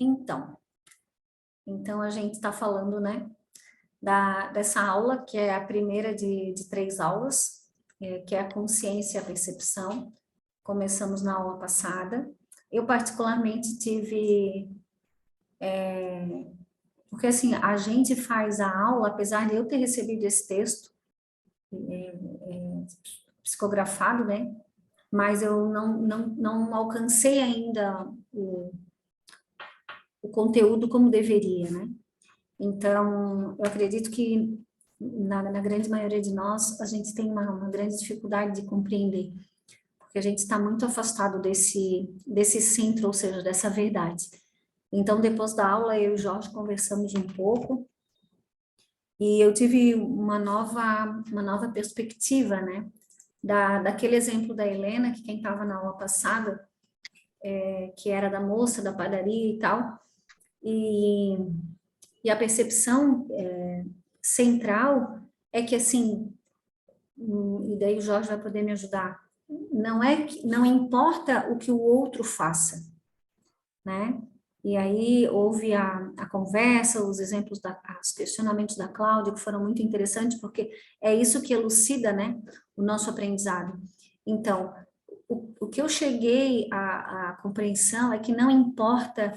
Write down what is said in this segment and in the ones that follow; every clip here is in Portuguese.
Então, então a gente está falando, né, dessa aula, que é a primeira de 3 aulas, que é a consciência e a percepção. Começamos na aula passada. Eu, particularmente, tive... porque, assim, a gente faz a aula, apesar de eu ter recebido esse texto psicografado, né, mas eu não alcancei ainda o conteúdo como deveria, né? Então, eu acredito que na grande maioria de nós, a gente tem uma grande dificuldade de compreender, porque a gente está muito afastado desse centro, ou seja, dessa verdade. Então, depois da aula, eu e o Jorge conversamos um pouco, e eu tive uma nova perspectiva, né? Daquele exemplo da Helena, que quem estava na aula passada, que era da moça da padaria e tal, e a percepção central é que, assim, e daí o Jorge vai poder me ajudar, não importa o que o outro faça, né? E aí houve a conversa, os exemplos, os questionamentos da Cláudia, que foram muito interessantes, porque é isso que elucida, né, o nosso aprendizado. Então, o que eu cheguei à compreensão é que não importa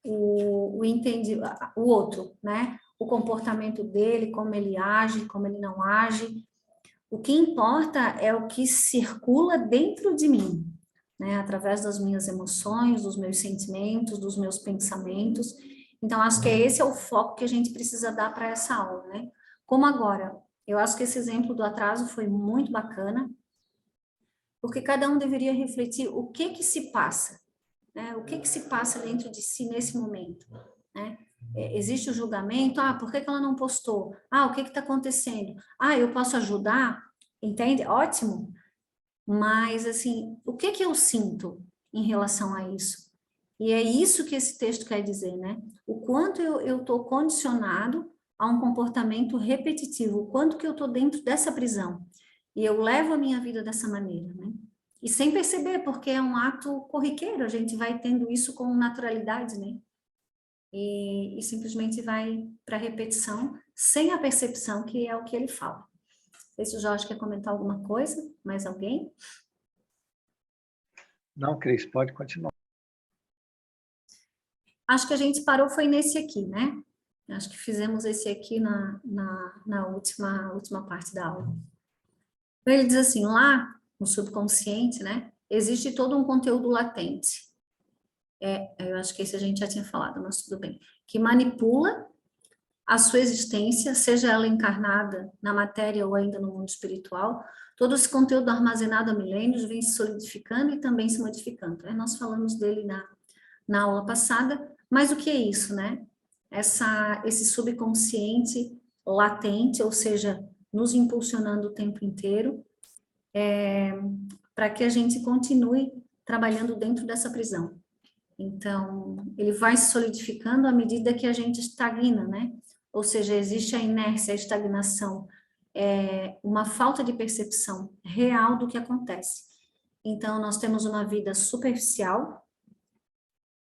o outro, né, o comportamento dele, como ele age, como ele não age, o que importa é o que circula dentro de mim, né? Através das minhas emoções, dos meus sentimentos, dos meus pensamentos. Então, acho que esse é o foco que a gente precisa dar para essa aula, né? Como agora, eu acho que esse exemplo do atraso foi muito bacana, porque cada um deveria refletir o que se passa, né? O que se passa dentro de si nesse momento, né? Existe o julgamento, por que ela não postou? O que está acontecendo? Eu posso ajudar? Entende? Ótimo. Mas, assim, o que eu sinto em relação a isso? E é isso que esse texto quer dizer, né? O quanto eu estou condicionado a um comportamento repetitivo, o quanto que eu estou dentro dessa prisão. E eu levo a minha vida dessa maneira, né? E sem perceber, porque é um ato corriqueiro, a gente vai tendo isso com naturalidade, né? E simplesmente vai para a repetição, sem a percepção, que é o que ele fala. Não sei se o Jorge quer comentar alguma coisa, mais alguém? Não, Cris, pode continuar. Acho que a gente parou foi nesse aqui, né? Acho que fizemos esse aqui na última parte da aula. Então, ele diz assim, lá no subconsciente, né? Existe todo um conteúdo latente. Eu acho que esse a gente já tinha falado, mas tudo bem. Que manipula a sua existência, seja ela encarnada na matéria ou ainda no mundo espiritual. Todo esse conteúdo armazenado há milênios vem se solidificando e também se modificando. Nós falamos dele na aula passada, mas o que é isso, né? Esse subconsciente latente, ou seja, nos impulsionando o tempo inteiro, para que a gente continue trabalhando dentro dessa prisão. Então, ele vai se solidificando à medida que a gente estagna, né? Ou seja, existe a inércia, a estagnação, uma falta de percepção real do que acontece. Então, nós temos uma vida superficial,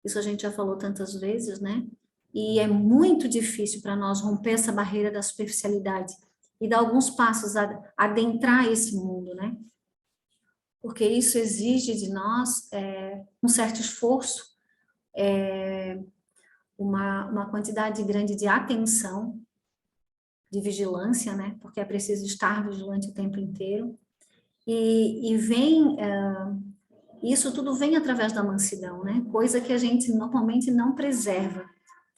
isso a gente já falou tantas vezes, né? E é muito difícil para nós romper essa barreira da superficialidade e dar alguns passos a adentrar esse mundo, né? Porque isso exige de nós um certo esforço, uma quantidade grande de atenção, de vigilância, né? Porque é preciso estar vigilante o tempo inteiro. E isso tudo vem através da mansidão, né? Coisa que a gente normalmente não preserva,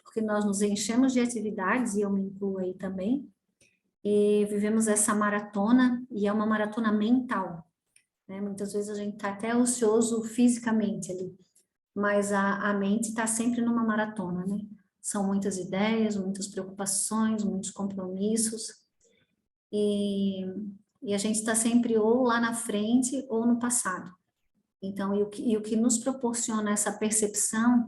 porque nós nos enchemos de atividades, e eu me incluo aí também, e vivemos essa maratona, e é uma maratona mental, né? Muitas vezes a gente está até ocioso fisicamente ali, mas a mente está sempre numa maratona, né? São muitas ideias, muitas preocupações, muitos compromissos, e a gente está sempre ou lá na frente ou no passado. Então, e o que nos proporciona essa percepção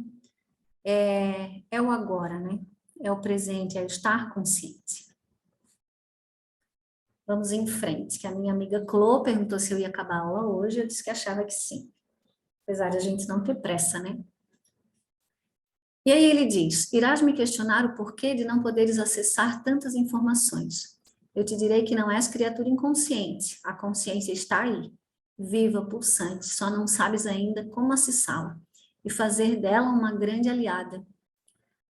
é o agora, né? É o presente, é o estar consciente. Vamos em frente, que a minha amiga Clô perguntou se eu ia acabar a aula hoje, eu disse que achava que sim. Apesar de a gente não ter pressa, né? E aí ele diz, irás me questionar o porquê de não poderes acessar tantas informações. Eu te direi que não és criatura inconsciente, a consciência está aí, viva, pulsante, só não sabes ainda como acessá-la e fazer dela uma grande aliada.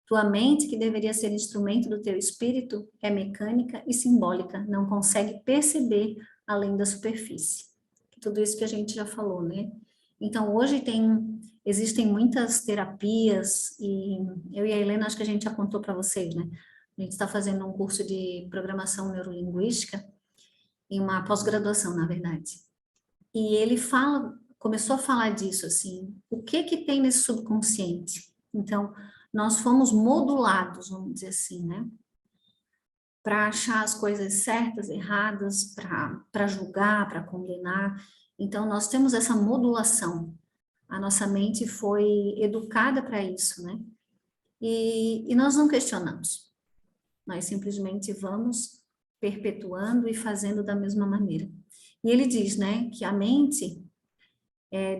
Tua mente, que deveria ser instrumento do teu espírito, é mecânica e simbólica, não consegue perceber além da superfície. Tudo isso que a gente já falou, né? Então, hoje existem muitas terapias, e eu e a Helena, acho que a gente já contou para vocês, né? A gente está fazendo um curso de programação neurolinguística, em uma pós-graduação, na verdade. E ele começou a falar disso, assim, o que que tem nesse subconsciente? Então, nós fomos modulados, vamos dizer assim, né? Para achar as coisas certas, erradas, para julgar, para condenar. Então, nós temos essa modulação. A nossa mente foi educada para isso, né? E nós não questionamos. Nós simplesmente vamos perpetuando e fazendo da mesma maneira. E ele diz, né, que a mente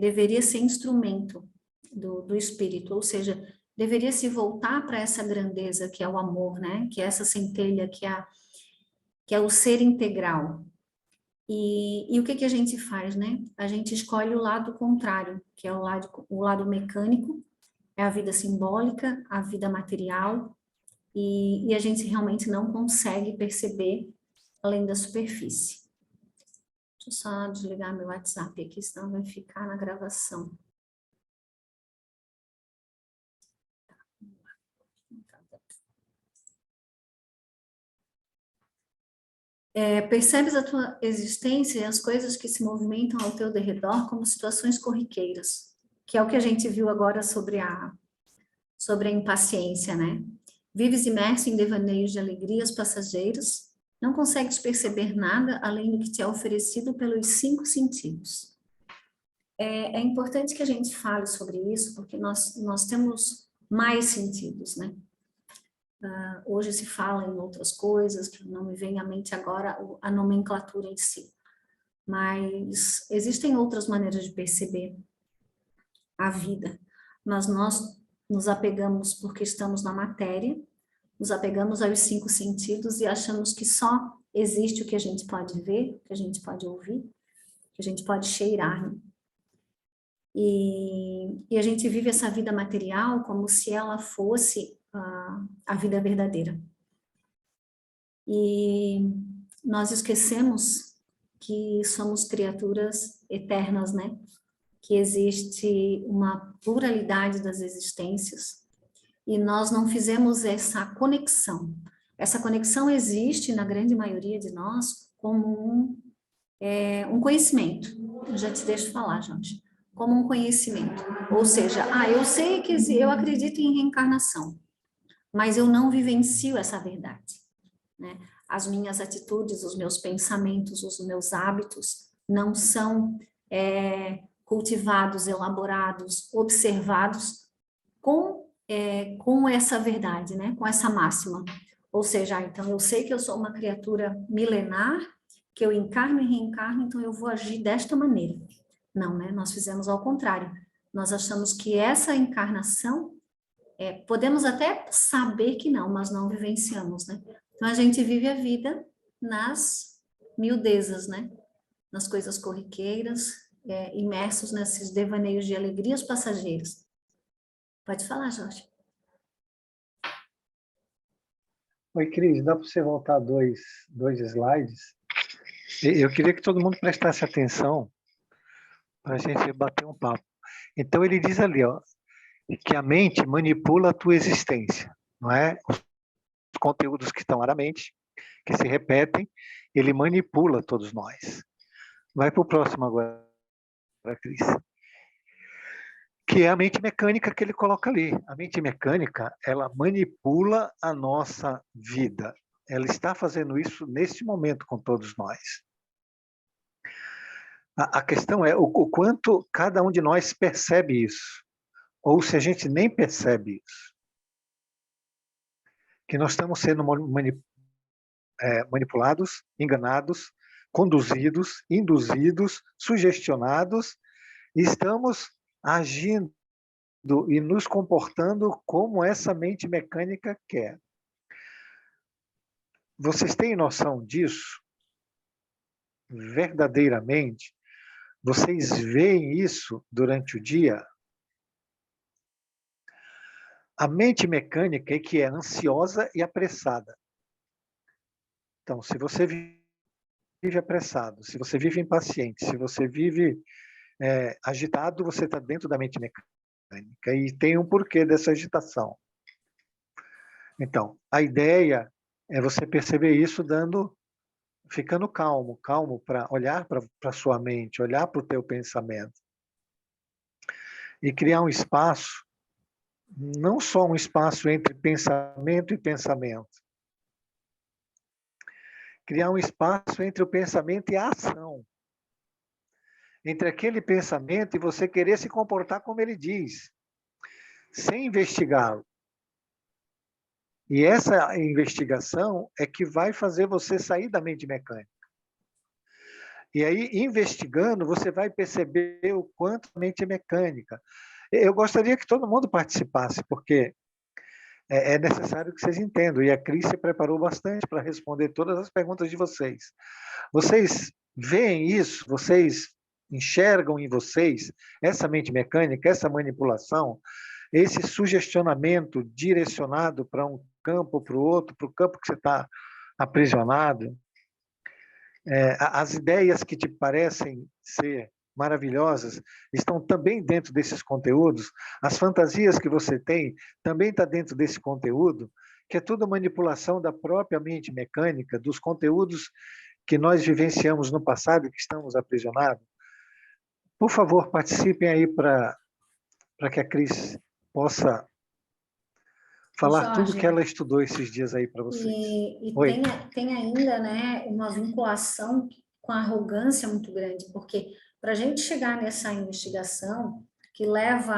deveria ser instrumento do espírito, ou seja, deveria se voltar para essa grandeza que é o amor, né? Que é essa centelha, que é o ser integral. E o que que a gente faz, né? A gente escolhe o lado contrário, que é o lado mecânico, é a vida simbólica, a vida material, e a gente realmente não consegue perceber além da superfície. Deixa eu só desligar meu WhatsApp aqui, senão vai ficar na gravação. Percebes a tua existência e as coisas que se movimentam ao teu derredor como situações corriqueiras, que é o que a gente viu agora sobre a impaciência, né? Vives imerso em devaneios de alegrias passageiras, não consegues perceber nada além do que te é oferecido pelos 5 sentidos. É importante que a gente fale sobre isso, porque nós temos mais sentidos, né? Hoje se fala em outras coisas, que não me vem à mente agora a nomenclatura em si. Mas existem outras maneiras de perceber a vida. Mas nós nos apegamos porque estamos na matéria, nos apegamos aos 5 sentidos e achamos que só existe o que a gente pode ver, o que a gente pode ouvir, o que a gente pode cheirar, né? E a gente vive essa vida material como se ela fosse a vida verdadeira. E nós esquecemos que somos criaturas eternas, né? Que existe uma pluralidade das existências e nós não fizemos essa conexão. Essa conexão existe na grande maioria de nós como um conhecimento. Eu já te deixo falar, Jorge. Como um conhecimento. Ou seja, eu sei que eu acredito em reencarnação, mas eu não vivencio essa verdade, né? As minhas atitudes, os meus pensamentos, os meus hábitos não são cultivados, elaborados, observados com essa verdade, né? Com essa máxima. Ou seja, então eu sei que eu sou uma criatura milenar, que eu encarno e reencarno, então eu vou agir desta maneira. Não, né? Nós fizemos ao contrário. Nós achamos que essa encarnação, podemos até saber que não, mas não vivenciamos, né? Então a gente vive a vida nas miudezas, né? Nas coisas corriqueiras, imersos nesses devaneios de alegrias passageiras. Pode falar, Jorge. Oi, Cris, dá para você voltar dois slides? Eu queria que todo mundo prestasse atenção para a gente bater um papo. Então, ele diz ali, ó, que a mente manipula a tua existência, não é? Os conteúdos que estão lá na mente, que se repetem, ele manipula todos nós. Vai para o próximo agora, Cris. Que é a mente mecânica que ele coloca ali. A mente mecânica, ela manipula a nossa vida. Ela está fazendo isso neste momento com todos nós. A questão é o quanto cada um de nós percebe isso, ou se a gente nem percebe isso. Que nós estamos sendo manipulados, enganados, conduzidos, induzidos, sugestionados, e estamos agindo e nos comportando como essa mente mecânica quer. Vocês têm noção disso? Verdadeiramente? Vocês veem isso durante o dia? A mente mecânica é que é ansiosa e apressada. Então, se você vive apressado, se você vive impaciente, se você vive agitado, você está dentro da mente mecânica. E tem um porquê dessa agitação. Então, a ideia é você perceber isso ficando calmo para olhar para a sua mente, olhar para o teu pensamento. E criar um espaço, não só um espaço entre pensamento e pensamento. Criar um espaço entre o pensamento e a ação. Entre aquele pensamento e você querer se comportar como ele diz, sem investigá-lo. E essa investigação é que vai fazer você sair da mente mecânica. E aí, investigando, você vai perceber o quanto a mente é mecânica. Eu gostaria que todo mundo participasse, porque é necessário que vocês entendam. E a Cris se preparou bastante para responder todas as perguntas de vocês. Vocês veem isso? Vocês enxergam em vocês essa mente mecânica, essa manipulação, esse sugestionamento direcionado para um campo, para o outro, para o campo que você está aprisionado? As ideias que te parecem ser maravilhosas estão também dentro desses conteúdos. As fantasias que você tem também estão dentro desse conteúdo, que é tudo manipulação da própria mente mecânica, dos conteúdos que nós vivenciamos no passado e que estamos aprisionados. Por favor, participem aí para que a Cris possa falar tudo que ela estudou esses dias aí para vocês. E Oi. tem ainda, né, uma vinculação com a arrogância muito grande, porque para a gente chegar nessa investigação que leva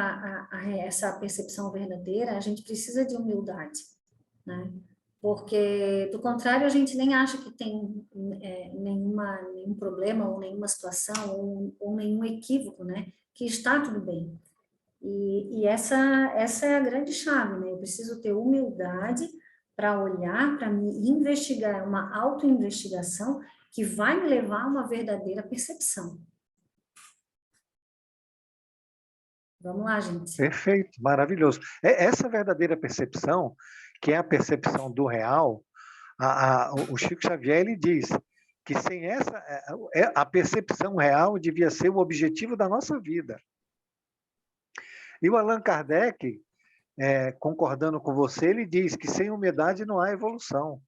a essa percepção verdadeira, a gente precisa de humildade, né? Porque, do contrário, a gente nem acha que tem nenhum problema, ou nenhuma situação, ou nenhum equívoco, né? Que está tudo bem. E essa é a grande chave, né? Eu preciso ter humildade para olhar, para me investigar, uma autoinvestigação que vai me levar a uma verdadeira percepção. Vamos lá, gente. Perfeito, maravilhoso. Essa verdadeira percepção, que é a percepção do real, o Chico Xavier ele diz que sem essa, a percepção real devia ser o objetivo da nossa vida. E o Allan Kardec, concordando com você, ele diz que sem humildade não há evolução.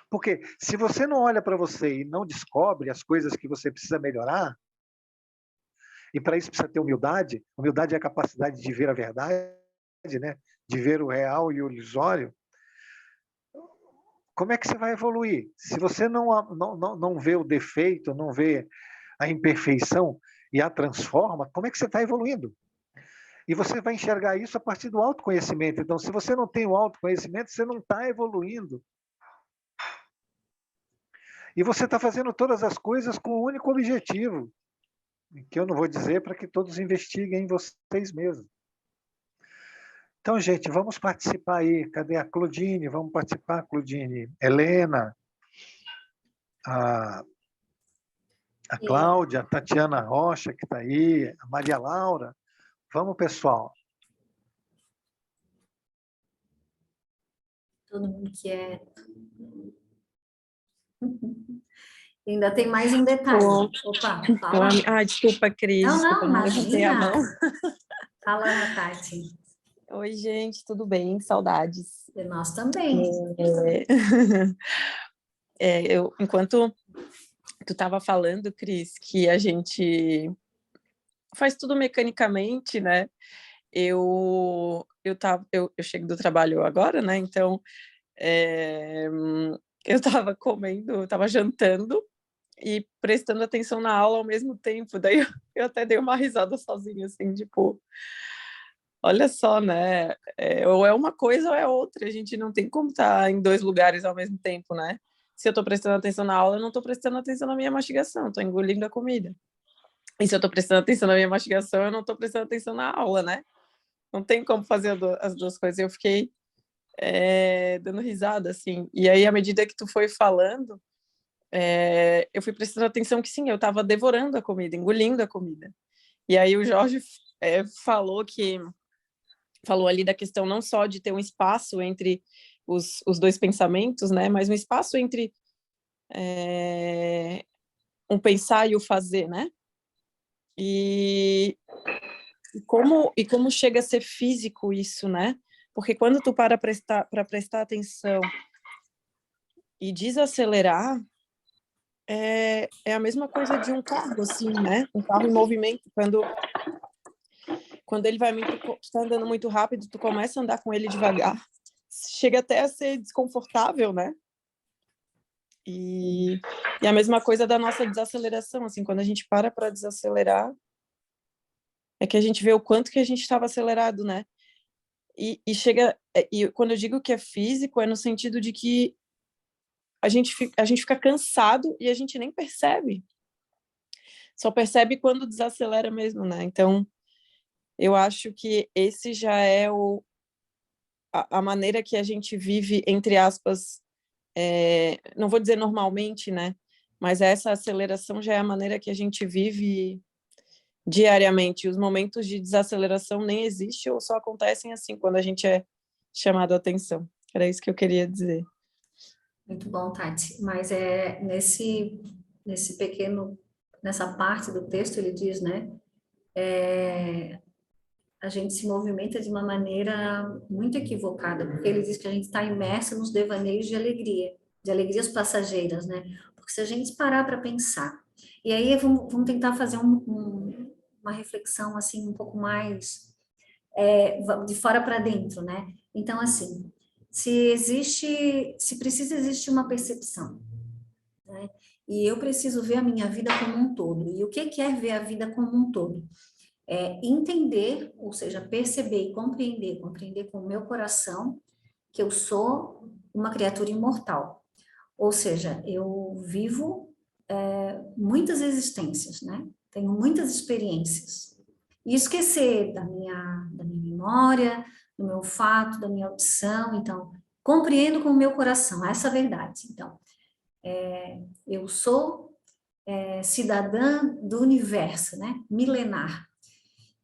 Porque se você não olha para você e não descobre as coisas que você precisa melhorar, e para isso precisa ter humildade. Humildade é a capacidade de ver a verdade, né? De ver o real e o ilusório. Como é que você vai evoluir? Se você não vê o defeito, não vê a imperfeição e a transforma, como é que você está evoluindo? E você vai enxergar isso a partir do autoconhecimento. Então, se você não tem o autoconhecimento, você não está evoluindo. E você está fazendo todas as coisas com um único objetivo, que eu não vou dizer para que todos investiguem em vocês mesmos. Então, gente, vamos participar aí. Cadê a Claudine? Vamos participar, Claudine. Helena, a Cláudia, a Tatiana Rocha, que está aí, a Maria Laura. Vamos, pessoal. Todo mundo quieto. Ainda tem mais um detalhe. Opa, fala. Desculpa, Cris. Não, imagina. Fala, Tati. Oi, gente, tudo bem? Saudades. E nós também. Enquanto tu estava falando, Cris, que a gente faz tudo mecanicamente, né? Eu chego do trabalho agora, né? Então, eu estava comendo, estava jantando e prestando atenção na aula ao mesmo tempo. Daí eu até dei uma risada sozinha, assim, tipo... Olha só, né? Ou é uma coisa ou é outra. A gente não tem como estar em dois lugares ao mesmo tempo, né? Se eu estou prestando atenção na aula, eu não estou prestando atenção na minha mastigação, estou engolindo a comida. E se eu estou prestando atenção na minha mastigação, eu não estou prestando atenção na aula, né? Não tem como fazer as duas coisas. Eu fiquei dando risada, assim. E aí, à medida que tu foi falando, eu fui prestando atenção que sim, eu estava devorando a comida, engolindo a comida. E aí o Jorge falou ali da questão não só de ter um espaço entre os dois pensamentos, né? Mas um espaço entre um pensar e o fazer, né? E como chega a ser físico isso, né? Porque quando tu para prestar atenção e desacelerar, é a mesma coisa de um carro, assim, né? Um carro em movimento. Quando ele está andando muito rápido, tu começa a andar com ele devagar. Chega até a ser desconfortável, né? E a mesma coisa da nossa desaceleração, assim, quando a gente para desacelerar, é que a gente vê o quanto que a gente estava acelerado, né? E quando eu digo que é físico, é no sentido de que a gente fica cansado e a gente nem percebe. Só percebe quando desacelera mesmo, né? Então, eu acho que esse já é a maneira que a gente vive, entre aspas, não vou dizer normalmente, né? Mas essa aceleração já é a maneira que a gente vive diariamente. Os momentos de desaceleração nem existem ou só acontecem assim, quando a gente é chamado a atenção. Era isso que eu queria dizer. Muito bom, Tati. Mas nessa parte do texto ele diz, né? A gente se movimenta de uma maneira muito equivocada, porque ele diz que a gente está imerso nos devaneios de alegrias passageiras, né? Porque se a gente parar para pensar, e aí vamos tentar fazer uma reflexão assim um pouco mais de fora para dentro, né? Então, assim, se precisa existir uma percepção, né? E eu preciso ver a minha vida como um todo. E o que é ver a vida como um todo? Entender, ou seja, perceber e compreender com o meu coração que eu sou uma criatura imortal. Ou seja, eu vivo muitas existências, né? Tenho muitas experiências. E esquecer da minha memória, do meu olfato, da minha audição. Então, compreendo com o meu coração essa verdade. Então, eu sou cidadã do universo, né? Milenar.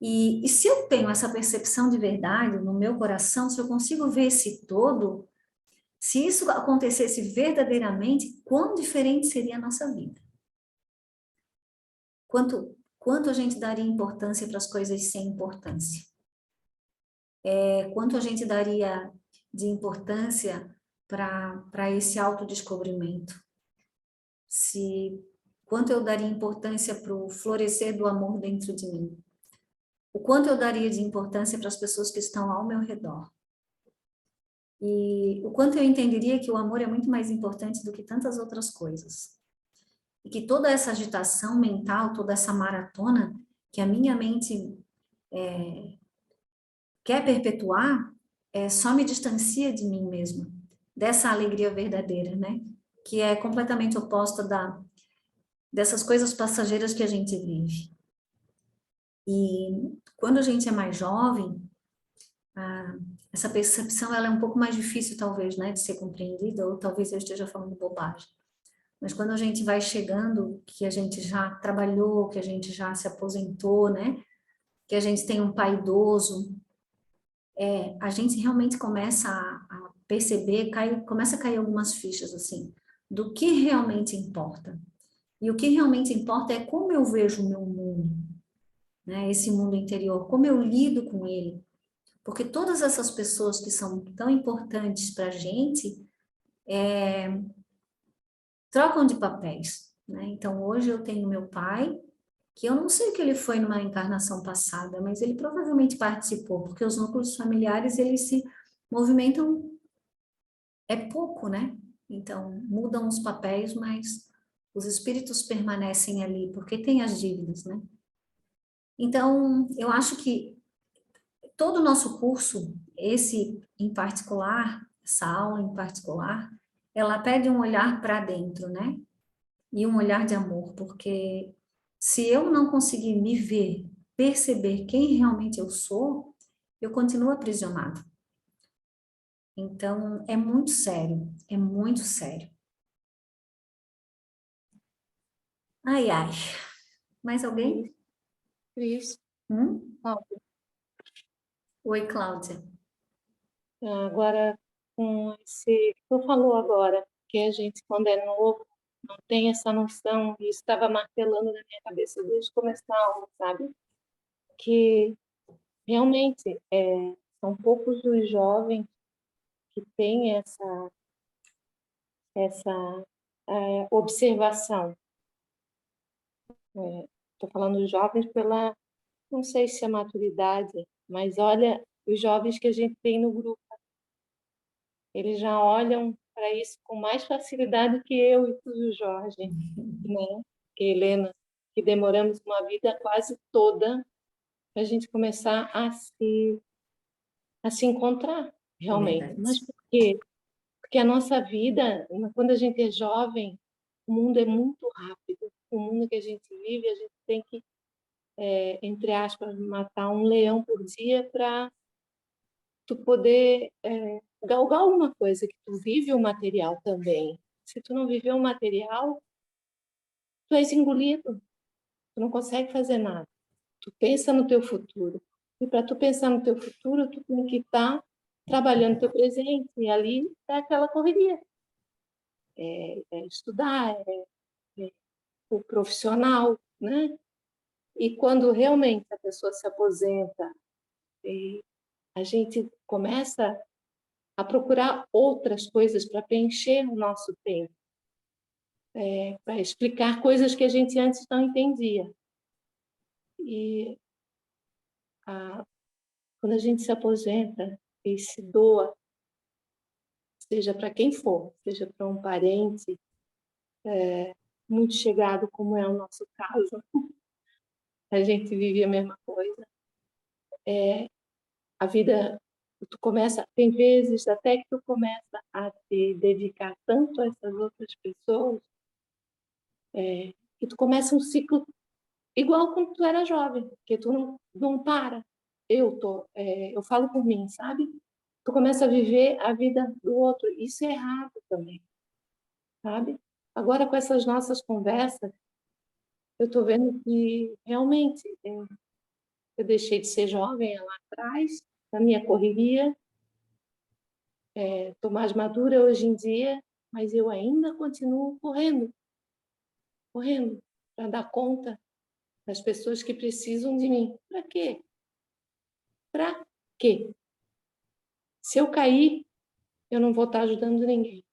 E se eu tenho essa percepção de verdade no meu coração, se eu consigo ver esse todo, se isso acontecesse verdadeiramente, quão diferente seria a nossa vida? Quanto a gente daria importância para as coisas sem importância? Quanto a gente daria de importância para esse autodescobrimento? Quanto eu daria importância para o florescer do amor dentro de mim? O quanto eu daria de importância para as pessoas que estão ao meu redor? E o quanto eu entenderia que o amor é muito mais importante do que tantas outras coisas. E que toda essa agitação mental, toda essa maratona que a minha mente quer perpetuar, só me distancia de mim mesma, dessa alegria verdadeira, né? Que é completamente oposta dessas coisas passageiras que a gente vive. E quando a gente é mais jovem, essa percepção ela é um pouco mais difícil, talvez, né, de ser compreendida, ou talvez eu esteja falando bobagem. Mas quando a gente vai chegando, que a gente já trabalhou, que a gente já se aposentou, né, que a gente tem um pai idoso, a gente realmente começa a perceber, começa a cair algumas fichas, assim, do que realmente importa. E o que realmente importa é como eu vejo o meu mundo, né, esse mundo interior, como eu lido com ele. Porque todas essas pessoas que são tão importantes para a gente trocam de papéis, né? Então, hoje eu tenho meu pai, que eu não sei o que ele foi numa encarnação passada, mas ele provavelmente participou, porque os núcleos familiares, eles se movimentam, pouco, né? Então, mudam os papéis, mas os espíritos permanecem ali, porque tem as dívidas, né? Então, eu acho que todo o nosso curso, esse em particular, essa aula em particular, ela pede um olhar para dentro, né? E um olhar de amor, porque Se eu não conseguir me ver, perceber quem realmente eu sou, eu continuo aprisionado. Então, é muito sério, é muito sério. Ai, ai. Mais alguém? Cris, Cláudia, Oi, Cláudia. agora com esse que tu falou agora, que a gente quando é novo não tem essa noção, e isso estava martelando na minha cabeça desde o começo da aula, sabe? Que realmente são poucos os jovens que têm essa observação. Estou falando dos jovens pela, não sei se é maturidade, mas olha os jovens que a gente tem no grupo. Eles já olham para isso com mais facilidade que eu e tu, Jorge, né? Que Helena, que demoramos uma vida quase toda para a gente começar a se encontrar realmente. Verdade. Mas por quê? Porque a nossa vida, quando a gente é jovem, o mundo é muito rápido. O mundo que a gente vive, a gente tem que, entre aspas, matar um leão por dia para tu poder galgar alguma coisa, que tu vive o material também. Se tu não viver o material, tu és engolido, tu não consegue fazer nada. Tu pensa no teu futuro. E para tu pensar no teu futuro, tu tem que estar trabalhando o teu presente. E ali é aquela correria. É estudar, é o profissional, né? E quando realmente a pessoa se aposenta, e a gente começa a procurar outras coisas para preencher o nosso tempo, para explicar coisas que a gente antes não entendia. E quando a gente se aposenta e se doa, seja para quem for, seja para um parente muito chegado, como é o nosso caso, a gente vive a mesma coisa. A vida, tu começa, tem vezes até que tu começa a te dedicar tanto a essas outras pessoas, que tu começa um ciclo igual quando tu era jovem, que tu não para. Eu falo por mim, sabe? Tu começa a viver a vida do outro. Isso é errado também, sabe? Agora, com essas nossas conversas, eu estou vendo que realmente eu deixei de ser jovem lá atrás, na minha correria, estou mais madura hoje em dia, mas eu ainda continuo correndo para dar conta das pessoas que precisam de mim. Para quê? Para quê? Se eu cair, eu não vou estar ajudando ninguém.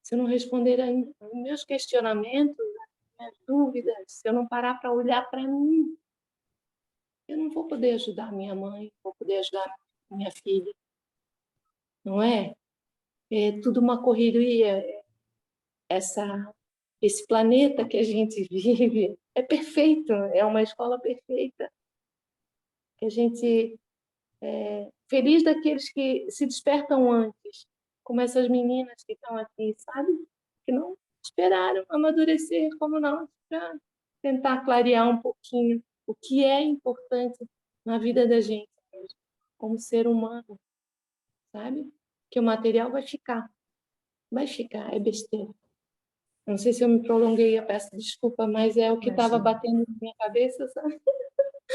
Se eu não responder aos meus questionamentos, às minhas dúvidas, se eu não parar para olhar para mim, eu não vou poder ajudar minha mãe, não vou poder ajudar minha filha. Não é? É tudo uma correria. Esse planeta que a gente vive é perfeito, é uma escola perfeita. Que a gente feliz daqueles que se despertam antes, como essas meninas que estão aqui, sabe? Que não esperaram amadurecer como nós, para tentar clarear um pouquinho o que é importante na vida da gente, como ser humano, sabe? Que o material vai ficar, é besteira. Não sei se eu me prolonguei, eu peço desculpa, mas é o que estava Imagina. batendo na minha cabeça, sabe?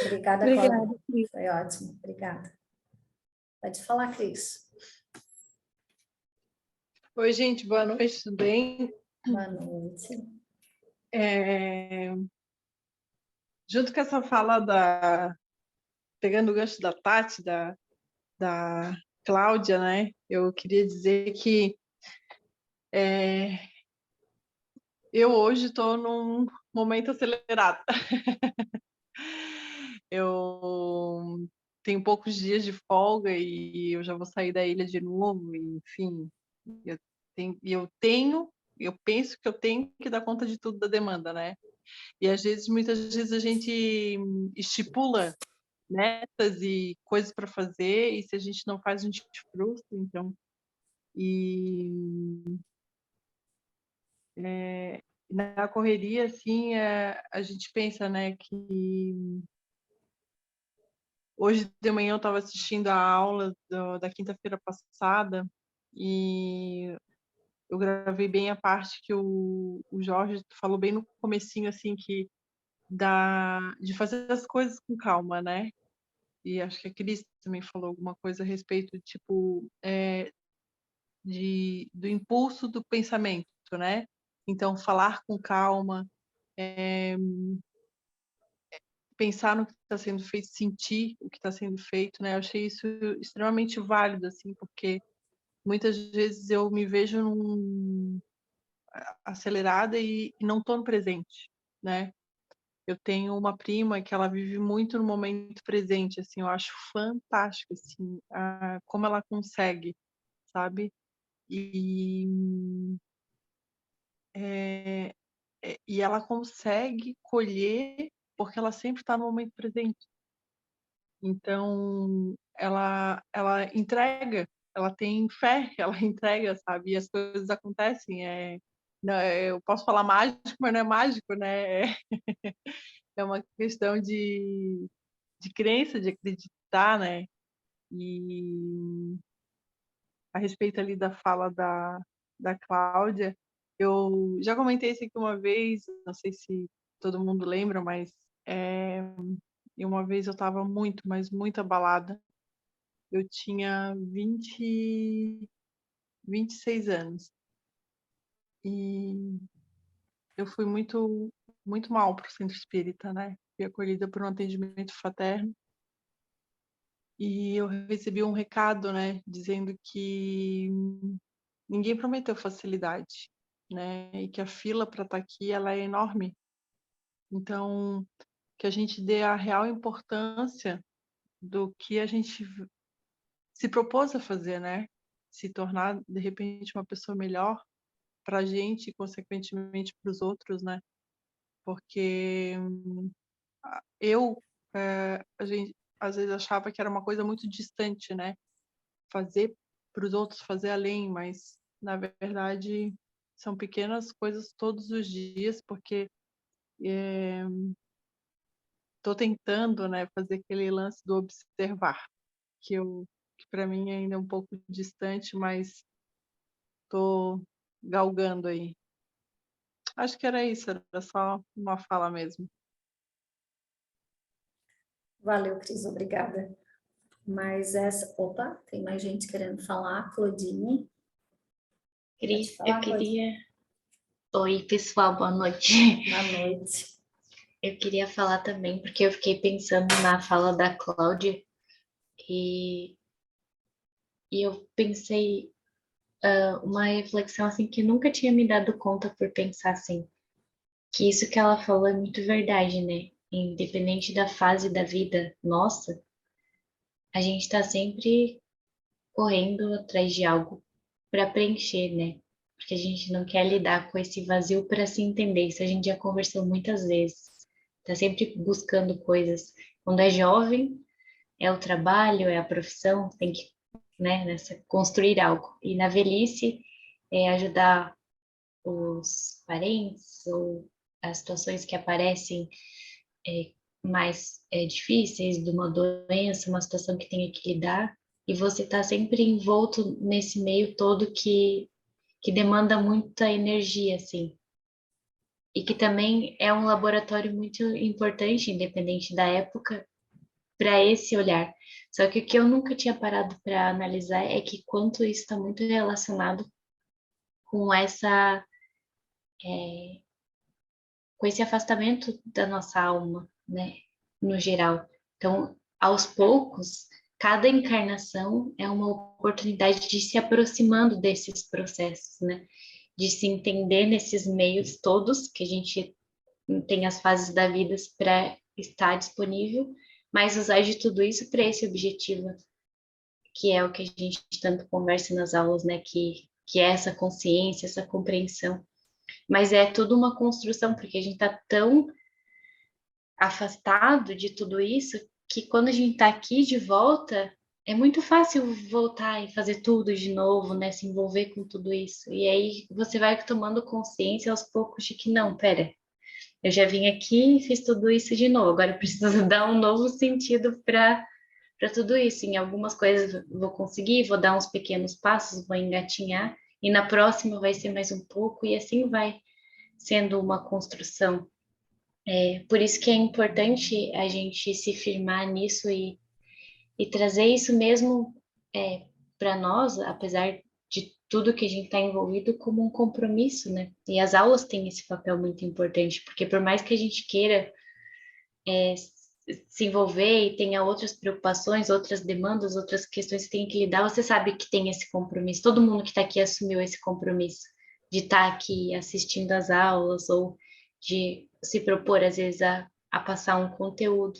Obrigada, Obrigada, Cláudia. Cris. Foi ótimo. Obrigada. Pode falar, Cris. Oi, gente, boa noite, tudo bem? Boa noite. Junto com essa fala pegando o gancho da Tati, da Cláudia, né? Eu queria dizer que eu hoje estou num momento acelerado. Eu tenho poucos dias de folga e eu já vou sair da ilha de novo, e, enfim, eu penso que eu tenho que dar conta de tudo da demanda, né? E muitas vezes a gente estipula metas e coisas para fazer, e se a gente não faz, a gente frustra, então. E Na correria, assim, a gente pensa, né, que hoje de manhã eu estava assistindo a aula da quinta-feira passada e eu gravei bem a parte que o Jorge falou bem no comecinho, assim, que de fazer as coisas com calma, né? E acho que a Cris também falou alguma coisa a respeito, tipo, do impulso do pensamento, né? Então, falar com calma, pensar no que está sendo feito, sentir o que está sendo feito, né? Eu achei isso extremamente válido, assim, porque muitas vezes eu me vejo acelerada e não estou no presente, né? Eu tenho uma prima que ela vive muito no momento presente, assim, eu acho fantástico, assim, como ela consegue, sabe? E, e ela consegue colher porque ela sempre está no momento presente. Então, ela entrega, ela tem fé, ela entrega, sabe? E as coisas acontecem. Eu posso falar mágico, mas não é mágico, né? É uma questão de crença, de acreditar, né? E a respeito ali da fala da Cláudia, eu já comentei isso aqui uma vez, não sei se todo mundo lembra, mas e uma vez eu estava muito, mas muito abalada. Eu tinha 26 anos e eu fui muito, muito mal para o centro espírita, né? Fui acolhida por um atendimento fraterno e eu recebi um recado, né, dizendo que ninguém prometeu facilidade, né? E que a fila para estar aqui ela é enorme. Então, que a gente dê a real importância do que a gente se propôs a fazer, né? Se tornar, de repente, uma pessoa melhor para a gente e, consequentemente, para os outros, né? Porque eu, a gente, às vezes, achava que era uma coisa muito distante, né? Fazer para os outros, fazer além, mas, na verdade, são pequenas coisas todos os dias, porque estou tentando, né, fazer aquele lance do observar, que para mim ainda é um pouco distante, mas estou galgando aí. Acho que era isso, era só uma fala mesmo. Valeu, Cris, obrigada. Mas essa... Opa, tem mais gente querendo falar. Claudine. Cris, Falar, eu queria... Oi, pessoal, boa noite. Boa noite. Eu queria falar também, porque eu fiquei pensando na fala da Cláudia e eu pensei uma reflexão assim que eu nunca tinha me dado conta por pensar assim, que isso que ela falou é muito verdade, né? Independente da fase da vida nossa, a gente está sempre correndo atrás de algo para preencher, né? Porque a gente não quer lidar com esse vazio para se entender. Isso a gente já conversou muitas vezes. Tá sempre buscando coisas. Quando é jovem, é o trabalho, é a profissão, tem que, né, construir algo. E na velhice, é ajudar os parentes ou as situações que aparecem mais difíceis, de uma doença, uma situação que tem que lidar. E você está sempre envolto nesse meio todo que demanda muita energia, assim. E que também é um laboratório muito importante, independente da época, para esse olhar. Só que o que eu nunca tinha parado para analisar é que quanto isso está muito relacionado com com esse afastamento da nossa alma, né, no geral. Então, aos poucos, cada encarnação é uma oportunidade de se aproximando desses processos, né, de se entender nesses meios todos que a gente tem as fases da vida para estar disponível, mas usar de tudo isso para esse objetivo, que é o que a gente tanto conversa nas aulas, né? Que é essa consciência, essa compreensão. Mas é tudo uma construção, porque a gente está tão afastado de tudo isso que quando a gente está aqui de volta, é muito fácil voltar e fazer tudo de novo, né? Se envolver com tudo isso. E aí você vai tomando consciência aos poucos de que não, pera, eu já vim aqui e fiz tudo isso de novo. Agora eu preciso dar um novo sentido para tudo isso. Em algumas coisas eu vou conseguir, vou dar uns pequenos passos, vou engatinhar, e na próxima vai ser mais um pouco, e assim vai sendo uma construção. Por isso que é importante a gente se firmar nisso e trazer isso mesmo para nós, apesar de tudo que a gente está envolvido, como um compromisso, né? E as aulas têm esse papel muito importante, porque por mais que a gente queira se envolver e tenha outras preocupações, outras demandas, outras questões que tem que lidar, você sabe que tem esse compromisso. Todo mundo que está aqui assumiu esse compromisso de estar aqui assistindo às aulas ou de se propor, às vezes, a passar um conteúdo.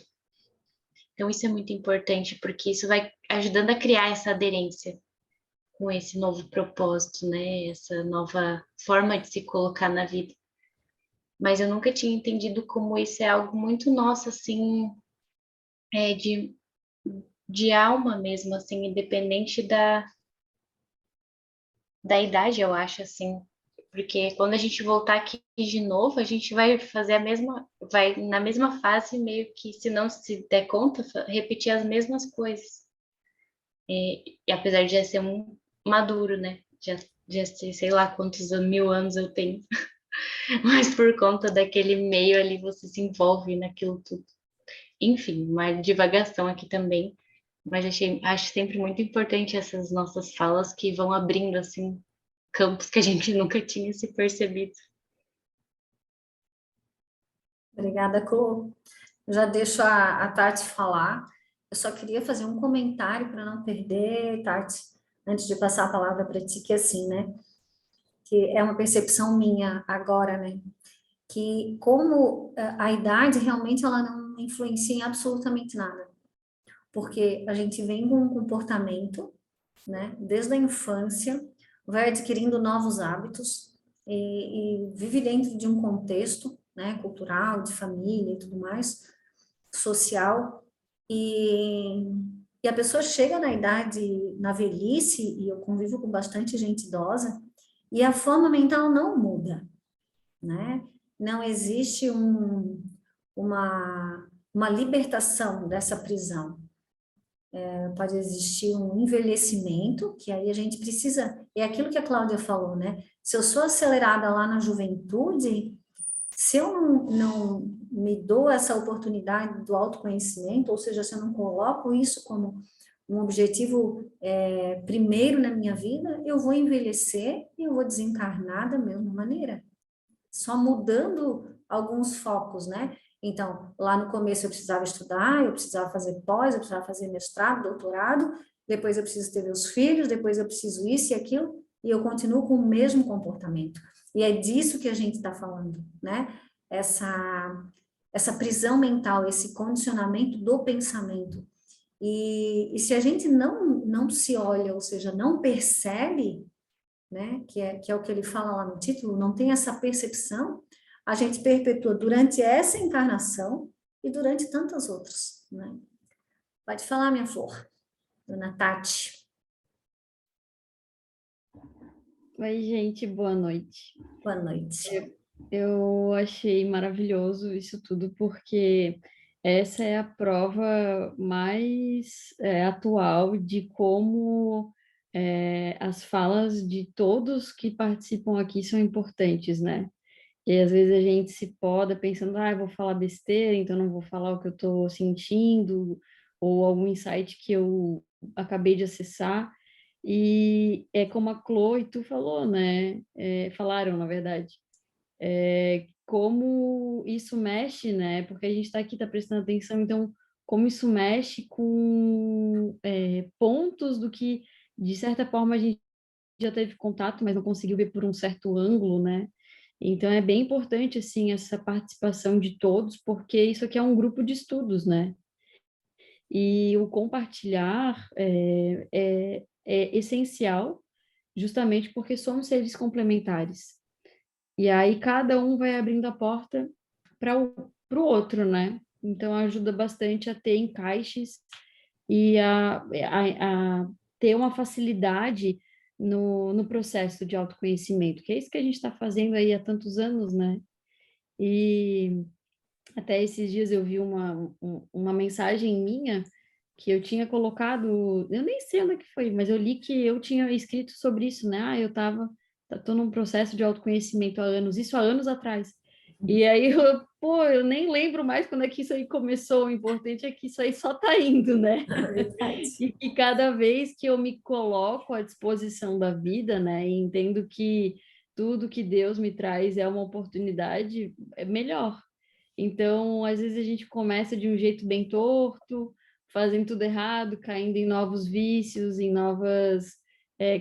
Então, isso é muito importante, porque isso vai ajudando a criar essa aderência com esse novo propósito, né? Essa nova forma de se colocar na vida. Mas eu nunca tinha entendido como isso é algo muito nosso, assim, de alma mesmo, assim, independente da idade, eu acho, assim. Porque quando a gente voltar aqui de novo, a gente vai fazer vai na mesma fase, meio que, se não se der conta, repetir as mesmas coisas. E apesar de já ser um maduro, né? Já sei lá quantos 1000 anos eu tenho. Mas por conta daquele meio ali, você se envolve naquilo tudo. Enfim, uma divagação aqui também. Mas acho sempre muito importante essas nossas falas que vão abrindo, assim, campos que a gente nunca tinha se percebido. Obrigada, Clô. Eu já deixo a Tati falar. Eu só queria fazer um comentário para não perder, Tati, antes de passar a palavra para ti, que é assim, né? Que é uma percepção minha agora, né? Que como a idade realmente ela não influencia em absolutamente nada. Porque a gente vem com um comportamento, né? Desde a infância, vai adquirindo novos hábitos e vive dentro de um contexto, né? Cultural, de família e tudo mais, social, e, e a pessoa chega na idade, na velhice, e eu convivo com bastante gente idosa, e a forma mental não muda, né? Não existe uma libertação dessa prisão. Pode existir um envelhecimento, que aí a gente precisa, é aquilo que a Cláudia falou, né? Se eu sou acelerada lá na juventude, se eu não me dou essa oportunidade do autoconhecimento, ou seja, se eu não coloco isso como um objetivo primeiro na minha vida, eu vou envelhecer e eu vou desencarnar da mesma maneira, só mudando alguns focos, né? Então, lá no começo eu precisava estudar, eu precisava fazer pós, eu precisava fazer mestrado, doutorado, depois eu preciso ter meus filhos, depois eu preciso isso e aquilo, e eu continuo com o mesmo comportamento. E é disso que a gente está falando, né? Essa prisão mental, esse condicionamento do pensamento. E se a gente não se olha, ou seja, não percebe, né, que é o que ele fala lá no título, não tem essa percepção, a gente perpetua durante essa encarnação e durante tantas outras, né? Pode falar, minha flor, dona Tati. Oi, gente, boa noite. Boa noite. Eu achei maravilhoso isso tudo, porque essa é a prova mais atual de como as falas de todos que participam aqui são importantes, né? E às vezes a gente se poda pensando, eu vou falar besteira, então não vou falar o que eu estou sentindo, ou algum insight que eu acabei de acessar. E é como a Chloe e tu falou, né? Falaram, na verdade. Como isso mexe, né? Porque a gente está aqui, está prestando atenção, então, como isso mexe com pontos do que, de certa forma, a gente já teve contato, mas não conseguiu ver por um certo ângulo, né? Então, é bem importante, assim, essa participação de todos, porque isso aqui é um grupo de estudos, né? E o compartilhar é essencial, justamente porque somos seres complementares. E aí cada um vai abrindo a porta para o outro, né? Então ajuda bastante a ter encaixes e a ter uma facilidade no processo de autoconhecimento, que é isso que a gente está fazendo aí há tantos anos, né? E até esses dias eu vi uma mensagem minha que eu tinha colocado, eu nem sei onde é que foi, mas eu li que eu tinha escrito sobre isso, né? Ah, tô num processo de autoconhecimento há anos, isso há anos atrás. E aí eu nem lembro mais quando é que isso aí começou, o importante é que isso aí só tá indo, né? E cada vez que eu me coloco à disposição da vida, né, e entendo que tudo que Deus me traz é uma oportunidade, é melhor. Então, às vezes a gente começa de um jeito bem torto, fazendo tudo errado, caindo em novos vícios, em novas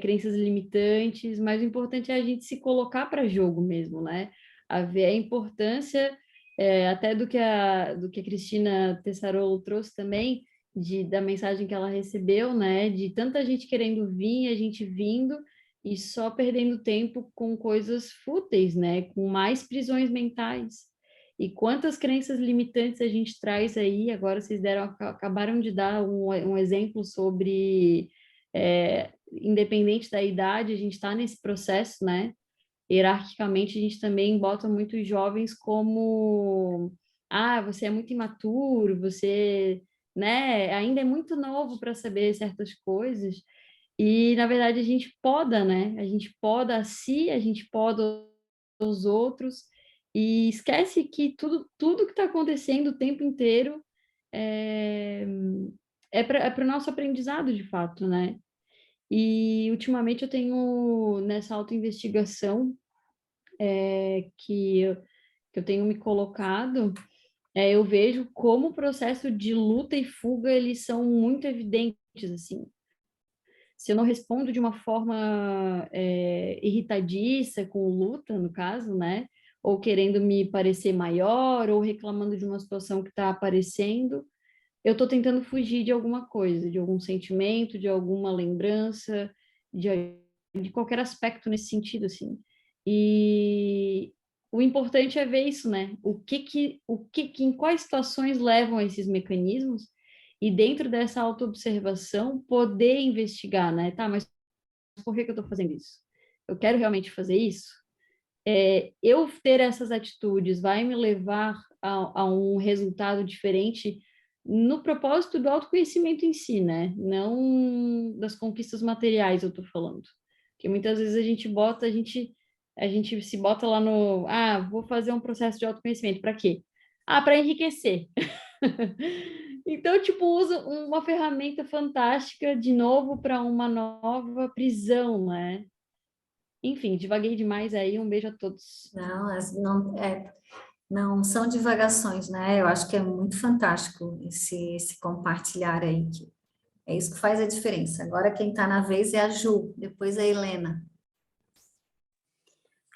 crenças limitantes, mas o importante é a gente se colocar para jogo mesmo, né? A ver a importância, até do que a Cristina Tessarolo trouxe também, da mensagem que ela recebeu, né? De tanta gente querendo vir, a gente vindo e só perdendo tempo com coisas fúteis, né? Com mais prisões mentais. E quantas crenças limitantes a gente traz aí? Agora vocês acabaram de dar um exemplo sobre, independente da idade, a gente está nesse processo, né? Hierarquicamente, a gente também bota muitos jovens como, você é muito imaturo, você, né, ainda é muito novo para saber certas coisas. E, na verdade, a gente poda, né? A gente poda a si, a gente poda os outros e esquece que tudo que está acontecendo o tempo inteiro é, para o nosso aprendizado, de fato, né? E, ultimamente, eu tenho, nessa autoinvestigação, que eu tenho me colocado, eu vejo como o processo de luta e fuga, eles são muito evidentes, assim. Se eu não respondo de uma forma irritadiça, com luta, no caso, né? Ou querendo me parecer maior, ou reclamando de uma situação que está aparecendo, eu estou tentando fugir de alguma coisa, de algum sentimento, de alguma lembrança, de qualquer aspecto nesse sentido, assim. E o importante é ver isso, né? Em quais situações levam a esses mecanismos e dentro dessa autoobservação poder investigar, né? Tá, mas por que eu estou fazendo isso? Eu quero realmente fazer isso? Eu ter essas atitudes vai me levar a um resultado diferente no propósito do autoconhecimento em si, né? Não das conquistas materiais, eu estou falando. Porque muitas vezes a gente se bota lá no, vou fazer um processo de autoconhecimento, para quê? Para enriquecer. Então, tipo, usa uma ferramenta fantástica de novo para uma nova prisão, né? Enfim, divaguei demais aí. Um beijo a todos. Não, não são divagações, né? Eu acho que é muito fantástico esse compartilhar aí. É isso que faz a diferença. Agora quem está na vez é a Ju, depois a Helena.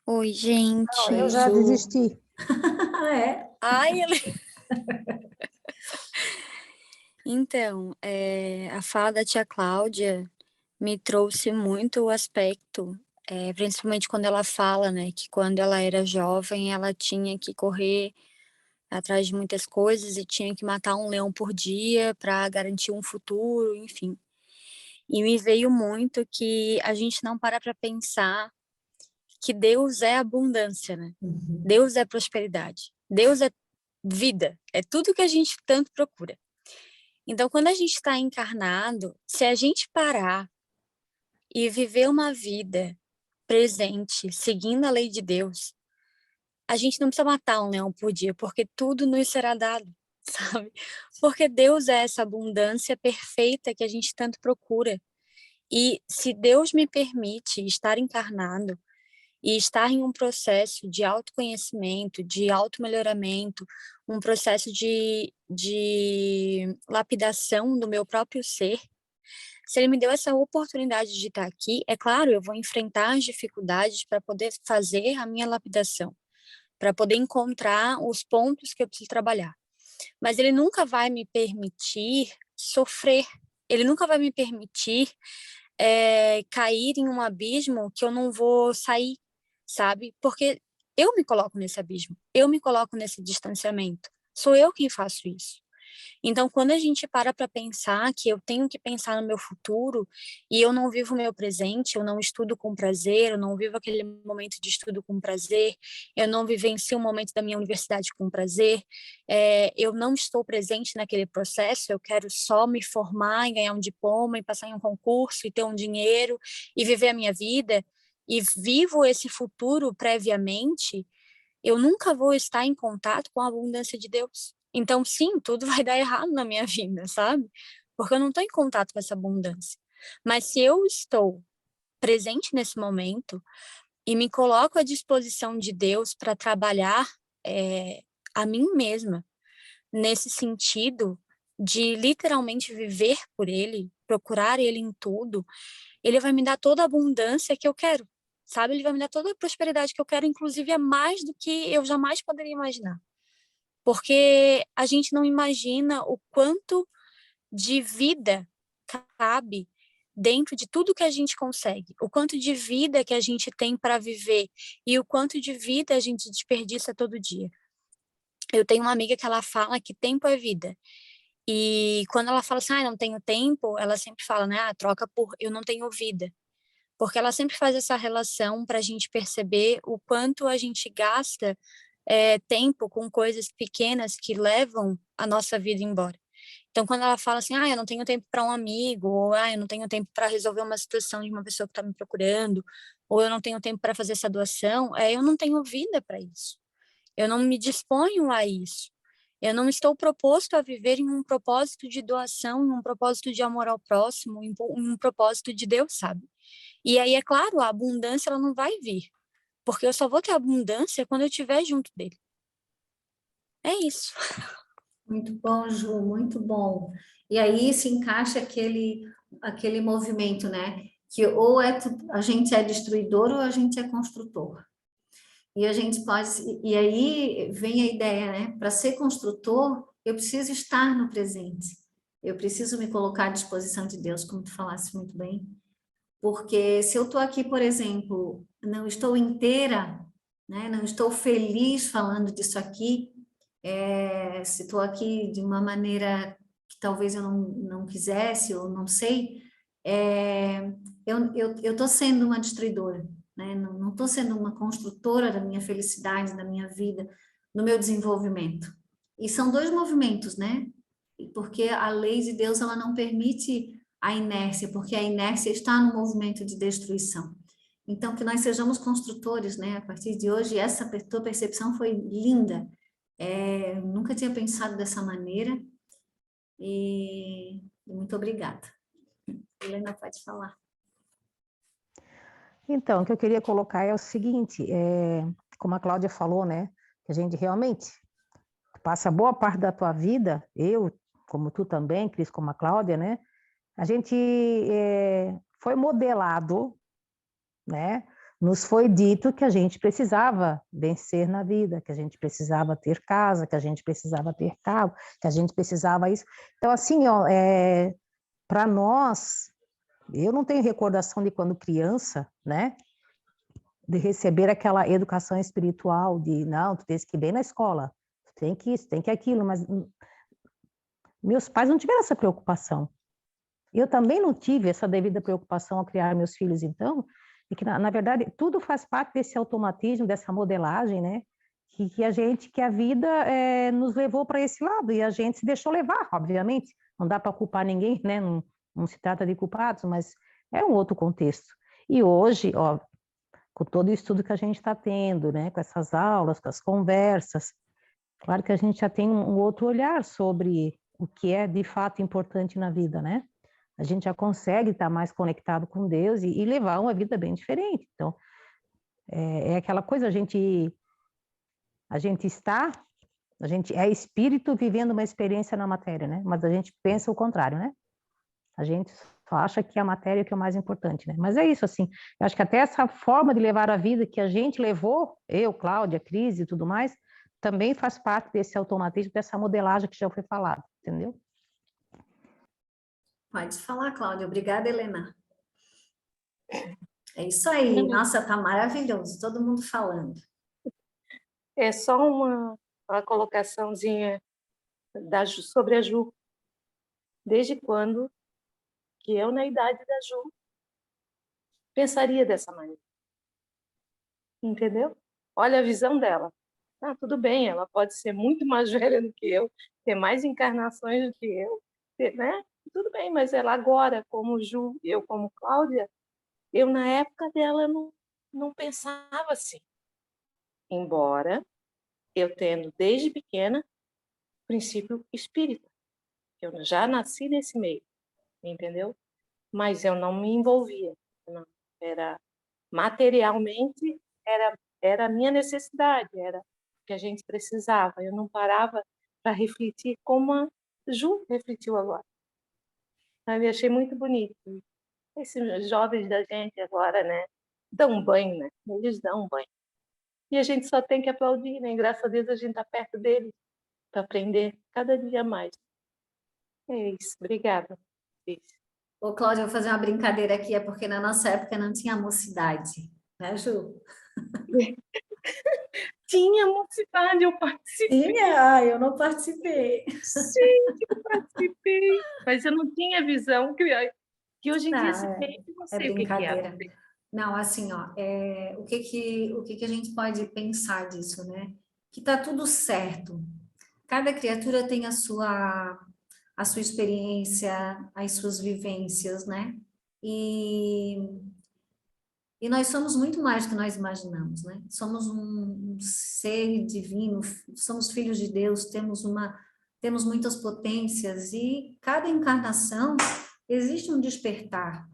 Oi, gente. Eu já desisti. É. Ai, Então, a fala da tia Cláudia me trouxe muito o aspecto, principalmente quando ela fala, né, que quando ela era jovem, ela tinha que correr atrás de muitas coisas e tinha que matar um leão por dia para garantir um futuro, enfim. E me veio muito que a gente não para pensar que Deus é abundância, né? Uhum. Deus é prosperidade. Deus é vida. É tudo que a gente tanto procura. Então, quando a gente está encarnado, se a gente parar e viver uma vida presente, seguindo a lei de Deus, a gente não precisa matar um leão por dia, porque tudo nos será dado, sabe? Porque Deus é essa abundância perfeita que a gente tanto procura. E se Deus me permite estar encarnado e estar em um processo de autoconhecimento, de automelhoramento, um processo de lapidação do meu próprio ser, se ele me deu essa oportunidade de estar aqui, é claro, eu vou enfrentar as dificuldades para poder fazer a minha lapidação, para poder encontrar os pontos que eu preciso trabalhar. Mas ele nunca vai me permitir sofrer, ele nunca vai me permitir cair em um abismo que eu não vou sair, sabe? Porque eu me coloco nesse abismo, eu me coloco nesse distanciamento, sou eu quem faço isso. Então, quando a gente para pensar que eu tenho que pensar no meu futuro e eu não vivo o meu presente, eu não estudo com prazer, eu não vivo aquele momento de estudo com prazer, eu não vivencio o momento da minha universidade com prazer, eu não estou presente naquele processo, eu quero só me formar e ganhar um diploma e passar em um concurso e ter um dinheiro e viver a minha vida, e vivo esse futuro previamente, eu nunca vou estar em contato com a abundância de Deus. Então, sim, tudo vai dar errado na minha vida, sabe? Porque eu não estou em contato com essa abundância. Mas se eu estou presente nesse momento e me coloco à disposição de Deus para trabalhar a mim mesma, nesse sentido de literalmente viver por Ele, procurar Ele em tudo, Ele vai me dar toda a abundância que eu quero, sabe? Ele vai me dar toda a prosperidade que eu quero, inclusive é mais do que eu jamais poderia imaginar. Porque a gente não imagina o quanto de vida cabe dentro de tudo que a gente consegue, o quanto de vida que a gente tem para viver e o quanto de vida a gente desperdiça todo dia. Eu tenho uma amiga que ela fala que tempo é vida. E quando ela fala assim, não tenho tempo, ela sempre fala, né, troca por eu não tenho vida. Porque ela sempre faz essa relação para a gente perceber o quanto a gente gasta tempo com coisas pequenas que levam a nossa vida embora. Então, quando ela fala assim, eu não tenho tempo para um amigo, ou eu não tenho tempo para resolver uma situação de uma pessoa que está me procurando, ou eu não tenho tempo para fazer essa doação, eu não tenho vida para isso. Eu não me disponho a isso. Eu não estou proposto a viver em um propósito de doação, em um propósito de amor ao próximo, em um propósito de Deus, sabe? E aí, é claro, a abundância ela não vai vir, porque eu só vou ter abundância quando eu estiver junto dele. É isso. Muito bom, Ju, muito bom. E aí se encaixa aquele movimento, né? Que ou a gente é destruidor ou a gente é construtor. E a gente pode, e aí vem a ideia, né? Para ser construtor, eu preciso estar no presente. Eu preciso me colocar à disposição de Deus, como tu falaste muito bem. Porque se eu estou aqui, por exemplo, não estou inteira, né? Não estou feliz falando disso aqui, se estou aqui de uma maneira que talvez eu não quisesse ou não sei, eu estou sendo uma destruidora, né? Não estou sendo uma construtora da minha felicidade, da minha vida, do meu desenvolvimento. E são dois movimentos, né? Porque a lei de Deus ela não permite a inércia, porque a inércia está no movimento de destruição. Então, que nós sejamos construtores, né? A partir de hoje, essa tua percepção foi linda. Nunca tinha pensado dessa maneira e muito obrigada. Helena, pode falar. Então, o que eu queria colocar é o seguinte, como a Cláudia falou, né, que a gente realmente passa boa parte da tua vida, eu, como tu também, Cris, como a Cláudia, né, a gente foi modelado, né, nos foi dito que a gente precisava vencer na vida, que a gente precisava ter casa, que a gente precisava ter carro, que a gente precisava isso. Então, assim, para nós, eu não tenho recordação de quando criança, né, de receber aquela educação espiritual de, não, tu tens que ir bem na escola, tu tem que isso, tem que aquilo, mas meus pais não tiveram essa preocupação. Eu também não tive essa devida preocupação ao criar meus filhos, então, e que, na verdade, tudo faz parte desse automatismo, dessa modelagem, né, que a vida nos levou para esse lado, e a gente se deixou levar, obviamente, não dá para culpar ninguém, né, não se trata de culpados, mas é um outro contexto. E hoje, com todo o estudo que a gente está tendo, né, com essas aulas, com as conversas, claro que a gente já tem um outro olhar sobre o que é de fato importante na vida, né? A gente já consegue estar mais conectado com Deus e levar uma vida bem diferente. Então, é aquela coisa, a gente é espírito vivendo uma experiência na matéria, né? Mas a gente pensa o contrário, né? A gente só acha que a matéria é o que é o mais importante, né? Mas é isso, assim, eu acho que até essa forma de levar a vida que a gente levou, eu, Cláudia, Cris e tudo mais, também faz parte desse automatismo, dessa modelagem que já foi falado, entendeu? Pode falar, Cláudia. Obrigada, Helena. É isso aí. Nossa, tá maravilhoso. Todo mundo falando. É só uma colocaçãozinha sobre a Ju. Desde quando que eu, na idade da Ju, pensaria dessa maneira? Entendeu? Olha a visão dela. Ah, tudo bem, ela pode ser muito mais velha do que eu, ter mais encarnações do que eu, né? Tudo bem, mas ela agora, como Ju, eu como Cláudia, eu na época dela não pensava assim. Embora eu tendo desde pequena princípio espírita. Eu já nasci nesse meio, entendeu? Mas eu não me envolvia. Não. Era materialmente era a minha necessidade, era o que a gente precisava. Eu não parava para refletir como a Ju refletiu agora. Eu achei muito bonito. Esses jovens da gente agora, né? Dão um banho, né? Eles dão um banho. E a gente só tem que aplaudir, né? Graças a Deus a gente está perto deles para aprender cada dia mais. É isso. Obrigada. Ô, Cláudia, eu vou fazer uma brincadeira aqui, é porque na nossa época não tinha mocidade, né, Ju? Tinha mocidade, eu participei. Tinha, eu não participei. Sim, eu participei. Mas eu não tinha visão que hoje em dia se tem, eu não sei o que brincadeira. é. Não, assim, ó, o que a gente pode pensar disso, né? Que tá tudo certo. Cada criatura tem a sua experiência, as suas vivências, né? E nós somos muito mais do que nós imaginamos, né? Somos um ser divino, somos filhos de Deus, temos muitas potências e cada encarnação existe um despertar.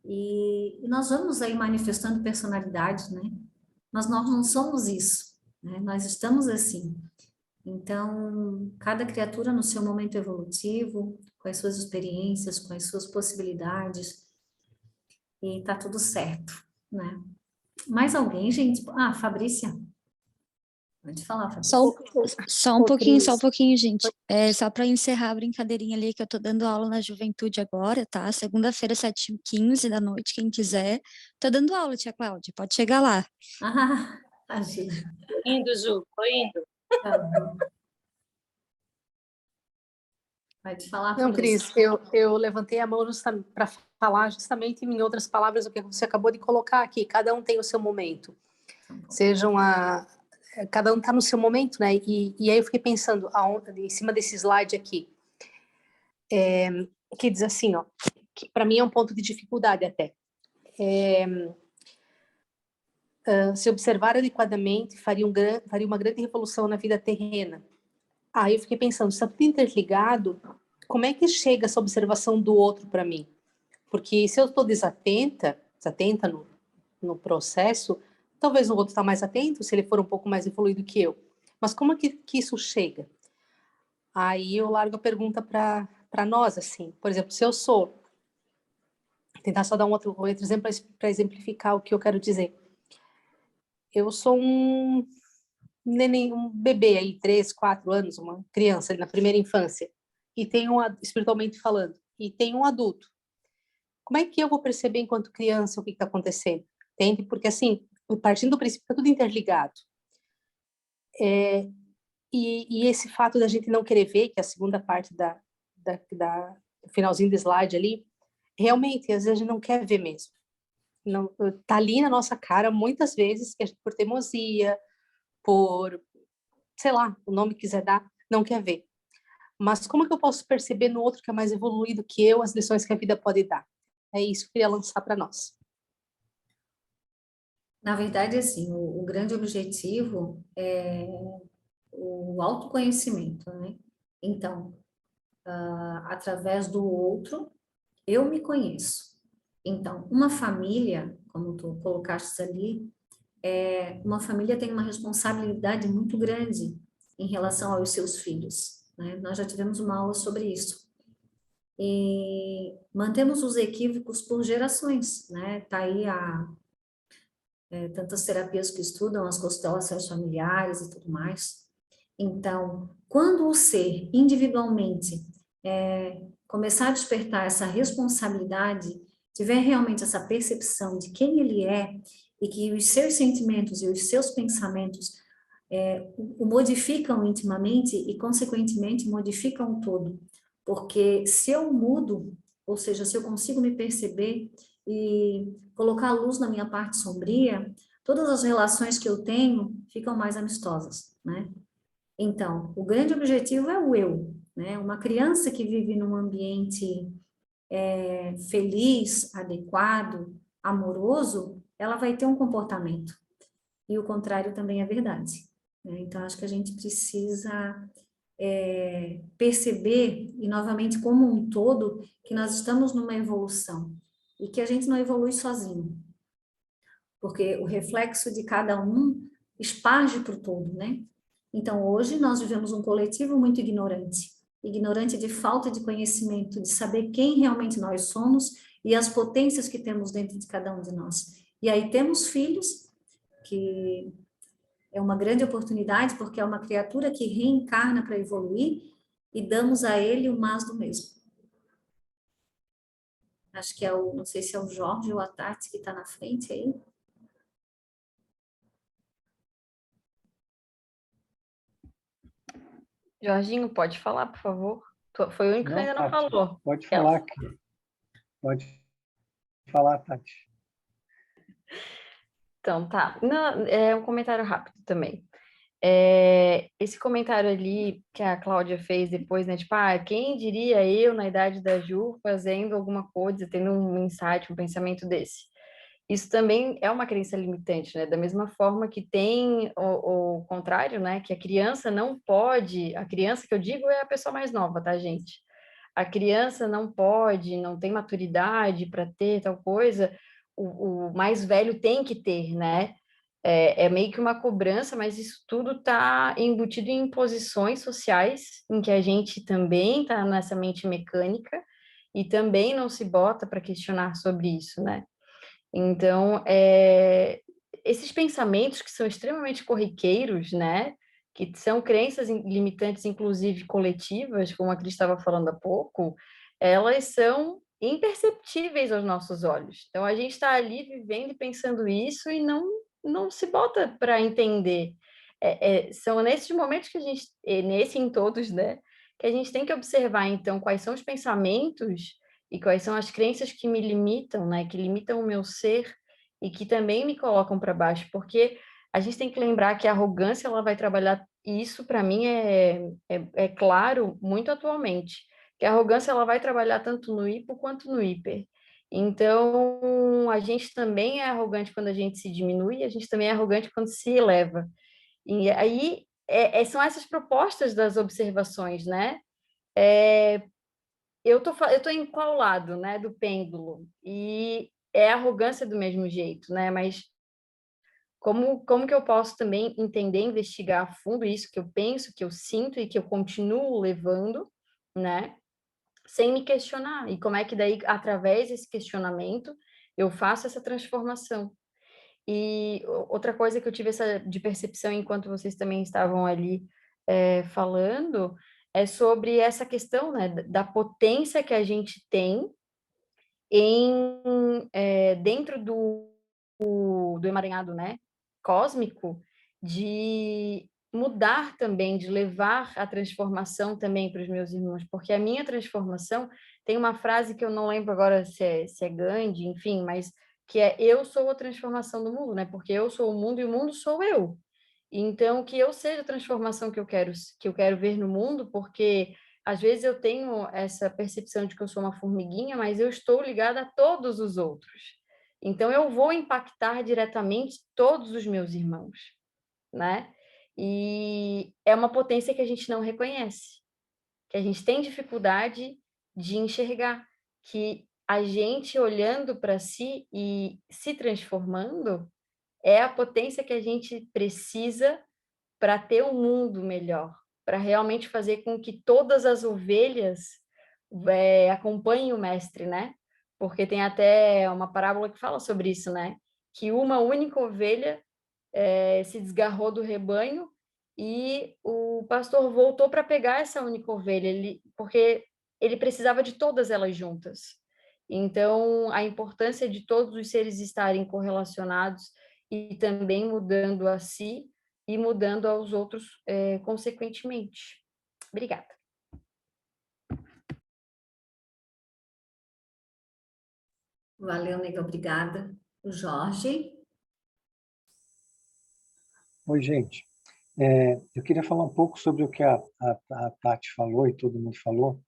E nós vamos aí manifestando personalidades, né? Mas nós não somos isso, né? Nós estamos assim. Então, cada criatura no seu momento evolutivo, com as suas experiências, com as suas possibilidades, e tá tudo certo, né? Mais alguém, gente? Ah, Fabrícia. Pode falar, Fabrícia. Só um pouquinho, gente. Só para encerrar a brincadeirinha ali, que eu tô dando aula na Juventude agora, tá? Segunda-feira, 7h15 da noite, quem quiser. Tô dando aula, tia Cláudia, pode chegar lá. Ah, imagina. Tô indo, Ju, tô indo. Tá bom. Pode falar, Não, Fabrícia. Cris, eu levantei a mão para falar justamente em outras palavras o que você acabou de colocar aqui. Cada um tem o seu momento. Cada um está no seu momento, né? E aí eu fiquei pensando em cima desse slide aqui, que diz assim, ó, que para mim é um ponto de dificuldade até. Se observar adequadamente faria uma grande revolução na vida terrena. Aí eu fiquei pensando, se está tudo interligado, como é que chega essa observação do outro para mim? Porque se eu estou desatenta no processo, talvez o outro está mais atento, se ele for um pouco mais evoluído que eu. Mas como é que isso chega? Aí eu largo a pergunta para nós, assim. Por exemplo, se eu sou... Tentar só dar um outro exemplo para exemplificar o que eu quero dizer. Eu sou um neném, um bebê aí, 3, 4 anos, uma criança na primeira infância, e tem espiritualmente falando, e tem um adulto. Como é que eu vou perceber enquanto criança o que está acontecendo? Entende? Porque assim, partindo do princípio, está tudo interligado. E esse fato da gente não querer ver, que é a segunda parte do finalzinho do slide ali, realmente, às vezes a gente não quer ver mesmo. Não, tá ali na nossa cara muitas vezes que a gente, por teimosia, por, sei lá, o nome que quiser dar, não quer ver. Mas como que eu posso perceber no outro que é mais evoluído que eu as lições que a vida pode dar? É isso que eu queria lançar para nós. Na verdade, assim, o grande objetivo é o autoconhecimento, né? Então, através do outro, eu me conheço. Então, uma família, como tu colocaste ali, uma família tem uma responsabilidade muito grande em relação aos seus filhos, né? Nós já tivemos uma aula sobre isso. E mantemos os equívocos por gerações, né? Tá aí tantas terapias que estudam as constelações familiares e tudo mais. Então, quando o ser individualmente começar a despertar essa responsabilidade, tiver realmente essa percepção de quem ele é e que os seus sentimentos e os seus pensamentos o modificam intimamente e, consequentemente, modificam o todo. Porque se eu mudo, ou seja, se eu consigo me perceber e colocar a luz na minha parte sombria, todas as relações que eu tenho ficam mais amistosas, né? Então, o grande objetivo é o eu, né? Uma criança que vive num ambiente feliz, adequado, amoroso, ela vai ter um comportamento. E o contrário também é verdade, né? Então, acho que a gente precisa perceber, e novamente como um todo, que nós estamos numa evolução e que a gente não evolui sozinho, porque o reflexo de cada um esparge para o todo, né? Então, hoje nós vivemos um coletivo muito ignorante, ignorante de falta de conhecimento, de saber quem realmente nós somos e as potências que temos dentro de cada um de nós. E aí temos filhos, que é uma grande oportunidade, porque é uma criatura que reencarna para evoluir, e damos a ele o mais do mesmo. Acho que não sei se é o Jorge ou a Tati que está na frente aí. Jorginho, pode falar, por favor? Foi o único que Não, ainda não Tati, falou. pode falar, pode falar, Tati. Então, tá. Não, é um comentário rápido também. Esse comentário ali que a Cláudia fez depois, né? Tipo, quem diria eu na idade da Ju fazendo alguma coisa, tendo um insight, um pensamento desse? Isso também é uma crença limitante, né? Da mesma forma que tem o contrário, né? Que a criança não pode, a criança que eu digo é a pessoa mais nova, tá, gente? A criança não pode, não tem maturidade para ter tal coisa, o mais velho tem que ter, né? É meio que uma cobrança, mas isso tudo está embutido em posições sociais, em que a gente também está nessa mente mecânica e também não se bota para questionar sobre isso, né? Então, esses pensamentos que são extremamente corriqueiros, né? Que são crenças limitantes, inclusive coletivas, como a Cris estava falando há pouco, elas são imperceptíveis aos nossos olhos. Então, a gente está ali vivendo e pensando isso e não se bota para entender. São nesses momentos que a gente, nesse em todos, né? Que a gente tem que observar, então, quais são os pensamentos e quais são as crenças que me limitam, né? Que limitam o meu ser e que também me colocam para baixo, porque a gente tem que lembrar que a arrogância ela vai trabalhar, e isso para mim é claro muito atualmente, que a arrogância ela vai trabalhar tanto no hipo quanto no hiper. Então, a gente também é arrogante quando a gente se diminui, a gente também é arrogante quando se eleva. E aí são essas propostas das observações, né? Eu tô em qual lado, né, do pêndulo? E é arrogância do mesmo jeito, né? Mas como que eu posso também entender, investigar a fundo isso que eu penso, que eu sinto e que eu continuo levando, né? Sem me questionar. E como é que daí, através desse questionamento, eu faço essa transformação? E outra coisa que eu tive essa de percepção enquanto vocês também estavam ali falando é sobre essa questão, né, da potência que a gente tem dentro do emaranhado, né, cósmico, de mudar também, de levar a transformação também para os meus irmãos, porque a minha transformação tem uma frase que eu não lembro agora se é Gandhi, enfim, mas que é eu sou a transformação do mundo, né? Porque eu sou o mundo e o mundo sou eu. Então, que eu seja a transformação que eu quero ver no mundo, porque às vezes eu tenho essa percepção de que eu sou uma formiguinha, mas eu estou ligada a todos os outros. Então, eu vou impactar diretamente todos os meus irmãos, né? E é uma potência que a gente não reconhece, que a gente tem dificuldade de enxergar, que a gente olhando para si e se transformando é a potência que a gente precisa para ter um mundo melhor, para realmente fazer com que todas as ovelhas acompanhem o mestre, né? Porque tem até uma parábola que fala sobre isso, né? Que uma única ovelha se desgarrou do rebanho e o pastor voltou para pegar essa única ovelha, porque ele precisava de todas elas juntas. Então, a importância de todos os seres estarem correlacionados e também mudando a si e mudando aos outros consequentemente. Obrigada. Valeu, nega, obrigada. O Jorge? Oi, gente. Eu queria falar um pouco sobre o que a Tati falou e todo mundo falou,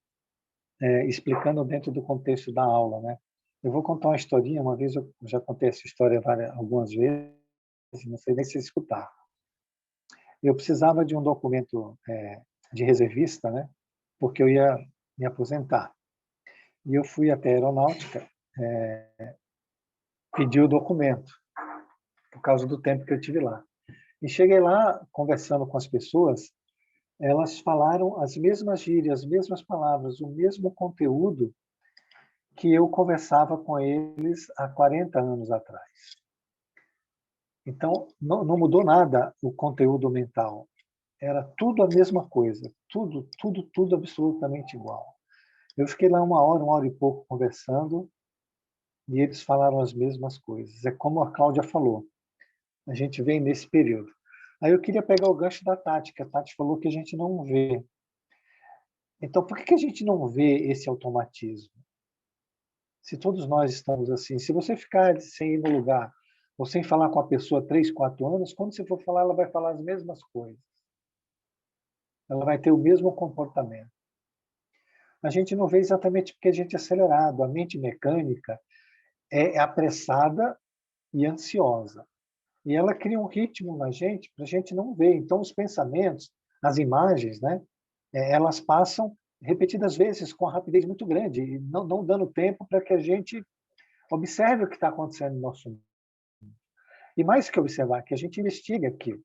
explicando dentro do contexto da aula, né? Eu vou contar uma historinha. Uma vez eu já contei essa história algumas vezes, não sei nem se escutar. Eu precisava de um documento de reservista, né? Porque eu ia me aposentar. E eu fui até a aeronáutica pedir o documento, por causa do tempo que eu tive lá. E cheguei lá, conversando com as pessoas, elas falaram as mesmas gírias, as mesmas palavras, o mesmo conteúdo que eu conversava com eles há 40 anos atrás. Então, não mudou nada o conteúdo mental. Era tudo a mesma coisa, tudo absolutamente igual. Eu fiquei lá uma hora e pouco conversando, e eles falaram as mesmas coisas. É como a Cláudia falou, a gente vem nesse período. Aí eu queria pegar o gancho da Tati, que a Tati falou que a gente não vê. Então, por que a gente não vê esse automatismo? Se todos nós estamos assim, se você ficar sem ir no lugar, ou sem falar com a pessoa 3, 4 anos, quando você for falar, ela vai falar as mesmas coisas. Ela vai ter o mesmo comportamento. A gente não vê exatamente porque a gente é acelerado. A mente mecânica é apressada e ansiosa. E ela cria um ritmo na gente para a gente não ver. Então, os pensamentos, as imagens, né, elas passam repetidas vezes com uma rapidez muito grande, e não dando tempo para que a gente observe o que está acontecendo no nosso mundo. E mais que observar, que a gente investigue aquilo.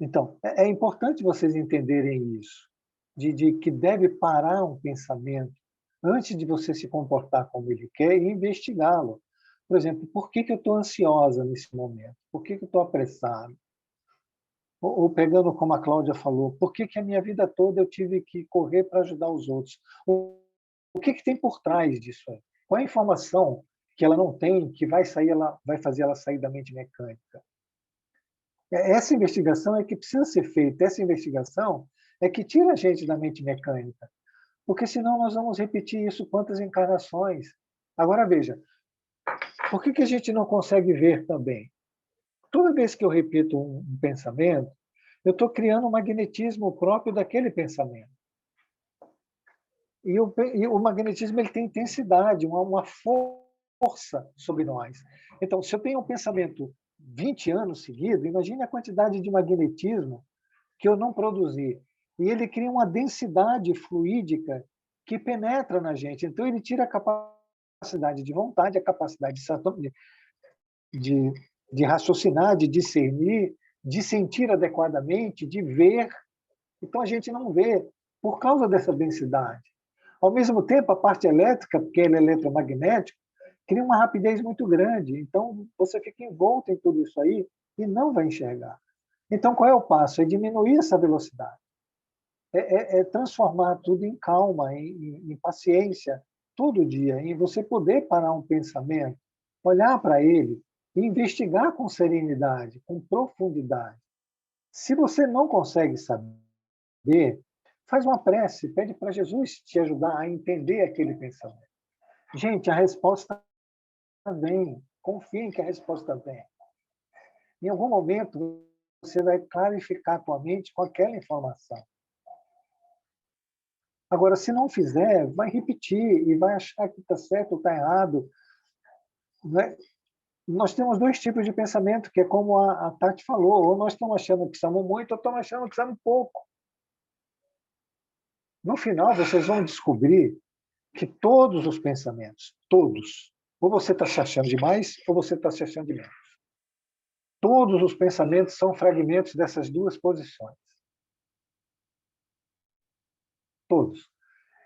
Então, é importante vocês entenderem isso, de que deve parar um pensamento antes de você se comportar como ele quer e investigá-lo. Por exemplo, por que eu estou ansiosa nesse momento? Por que eu estou apressado? Ou pegando como a Cláudia falou, por que a minha vida toda eu tive que correr para ajudar os outros? O que tem por trás disso aí? Qual é a informação que ela não tem que vai fazer ela sair da mente mecânica? Essa investigação é que precisa ser feita. Essa investigação é que tira a gente da mente mecânica. Porque senão nós vamos repetir isso quantas encarnações. Agora veja, por que a gente não consegue ver também? Toda vez que eu repito um pensamento, eu estou criando um magnetismo próprio daquele pensamento. E o magnetismo ele tem intensidade, uma força sobre nós. Então, se eu tenho um pensamento 20 anos seguidos, imagine a quantidade de magnetismo que eu não produzi. E ele cria uma densidade fluídica que penetra na gente. Então, ele tira a capacidade de vontade, a capacidade de raciocinar, de discernir, de sentir adequadamente, de ver. Então, a gente não vê por causa dessa densidade. Ao mesmo tempo, a parte elétrica, porque ele é eletromagnético, cria uma rapidez muito grande. Então, você fica envolto em tudo isso aí e não vai enxergar. Então, qual é o passo? É diminuir essa velocidade. É transformar tudo em calma, em paciência, todo dia, em você poder parar um pensamento, olhar para ele e investigar com serenidade, com profundidade. Se você não consegue saber, faz uma prece, pede para Jesus te ajudar a entender aquele pensamento. Gente, a resposta vem. Confiem que a resposta vem. Em algum momento, você vai clarificar a tua mente com aquela informação. Agora, se não fizer, vai repetir e vai achar que está certo ou está errado. Né? Nós temos 2 tipos de pensamento, que é como a Tati falou, ou nós estamos achando que somos muito, ou estamos achando que somos pouco. No final, vocês vão descobrir que todos os pensamentos, todos, ou você está se achando de mais, ou você está se achando de menos. Todos os pensamentos são fragmentos dessas 2 posições. Todos.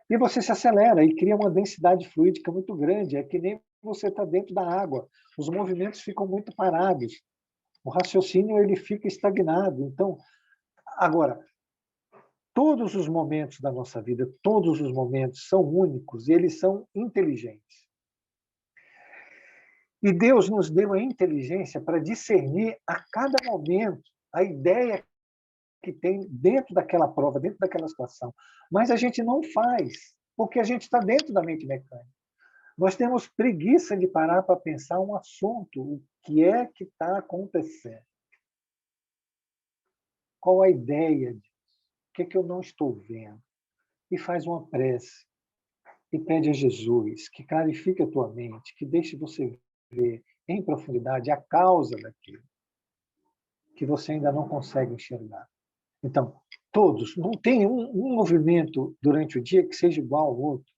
E você se acelera e cria uma densidade fluídica muito grande. É que nem você está dentro da água. Os movimentos ficam muito parados. O raciocínio ele fica estagnado. Então, agora, todos os momentos da nossa vida, todos os momentos são únicos e eles são inteligentes. E Deus nos deu a inteligência para discernir a cada momento a ideia que tem dentro daquela prova, dentro daquela situação. Mas a gente não faz, porque a gente está dentro da mente mecânica. Nós temos preguiça de parar para pensar um assunto, o que é que está acontecendo. Qual a ideia disso? O que é que eu não estou vendo? E faz uma prece. E pede a Jesus que clarifique a tua mente, que deixe você ver em profundidade a causa daquilo que você ainda não consegue enxergar. Então, todos, não tem um movimento durante o dia que seja igual ao outro.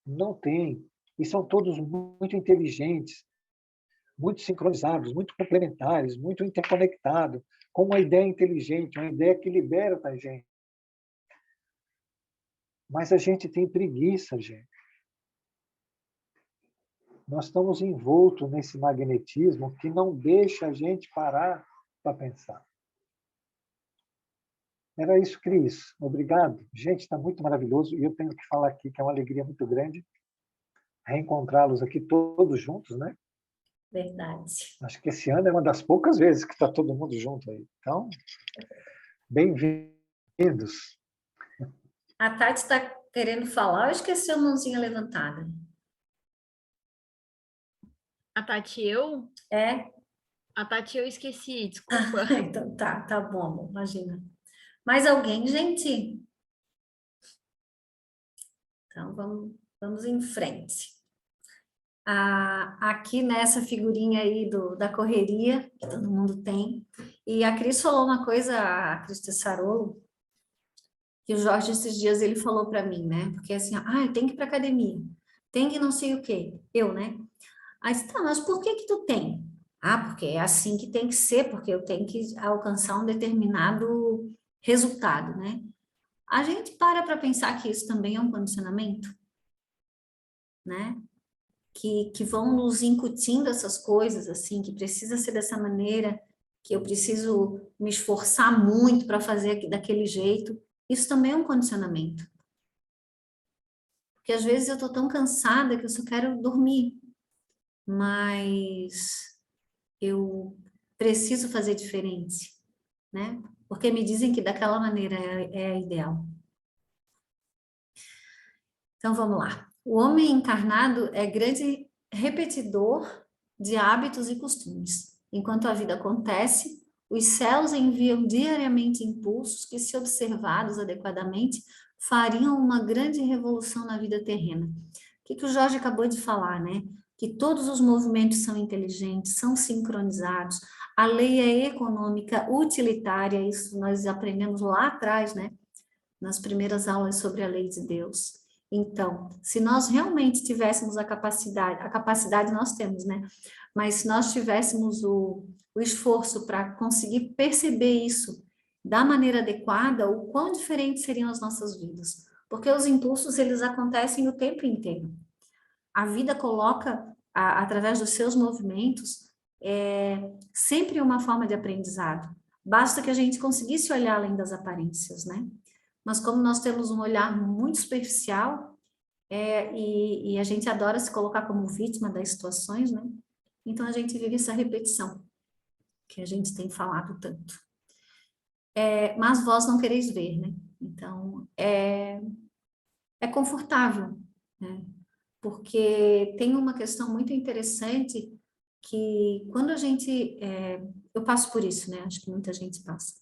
Não tem. E são todos muito inteligentes, muito sincronizados, muito complementares, muito interconectados, com uma ideia inteligente, uma ideia que liberta a gente. Mas a gente tem preguiça, gente. Nós estamos envoltos nesse magnetismo que não deixa a gente parar para pensar. Era isso, Cris. Obrigado. Gente, está muito maravilhoso. E eu tenho que falar aqui que é uma alegria muito grande reencontrá-los aqui todos juntos, né? Verdade. Acho que esse ano é uma das poucas vezes que está todo mundo junto aí. Então, bem-vindos. A Tati está querendo falar, eu esqueci a mãozinha levantada. A Tati, eu? É? A Tati, eu esqueci, desculpa. Então tá bom, amor, imagina. Mais alguém, gente? Então vamos em frente. Aqui nessa figurinha aí da correria, que todo mundo tem, e a Cris falou uma coisa, a Cris Tessarolo, que o Jorge esses dias ele falou para mim, né? Porque assim, eu tenho que ir para academia, tem que não sei o quê, eu, né? Aí, tá, mas por que tu tem? Porque é assim que tem que ser, porque eu tenho que alcançar um determinado resultado, né? A gente para pensar que isso também é um condicionamento, né? Que vão nos incutindo essas coisas, assim, que precisa ser dessa maneira, que eu preciso me esforçar muito para fazer daquele jeito. Isso também é um condicionamento. Porque às vezes eu estou tão cansada que eu só quero dormir, mas eu preciso fazer diferente, né? Porque me dizem que daquela maneira é a ideal. Então, vamos lá. O homem encarnado é grande repetidor de hábitos e costumes. Enquanto a vida acontece, os céus enviam diariamente impulsos que, se observados adequadamente, fariam uma grande revolução na vida terrena. O que o Jorge acabou de falar, né? Que todos os movimentos são inteligentes, são sincronizados, a lei é econômica, utilitária, isso nós aprendemos lá atrás, né? Nas primeiras aulas sobre a lei de Deus. Então, se nós realmente tivéssemos a capacidade nós temos, né? Mas se nós tivéssemos o esforço para conseguir perceber isso da maneira adequada, o quão diferentes seriam as nossas vidas. Porque os impulsos, eles acontecem o tempo inteiro. A vida coloca, através dos seus movimentos, sempre uma forma de aprendizado. Basta que a gente conseguisse olhar além das aparências, né? Mas como nós temos um olhar muito superficial, e a gente adora se colocar como vítima das situações, né? Então a gente vive essa repetição, que a gente tem falado tanto. Mas vós não quereis ver, né? Então, é confortável, né? Porque tem uma questão muito interessante que quando a gente... eu passo por isso, né? Acho que muita gente passa.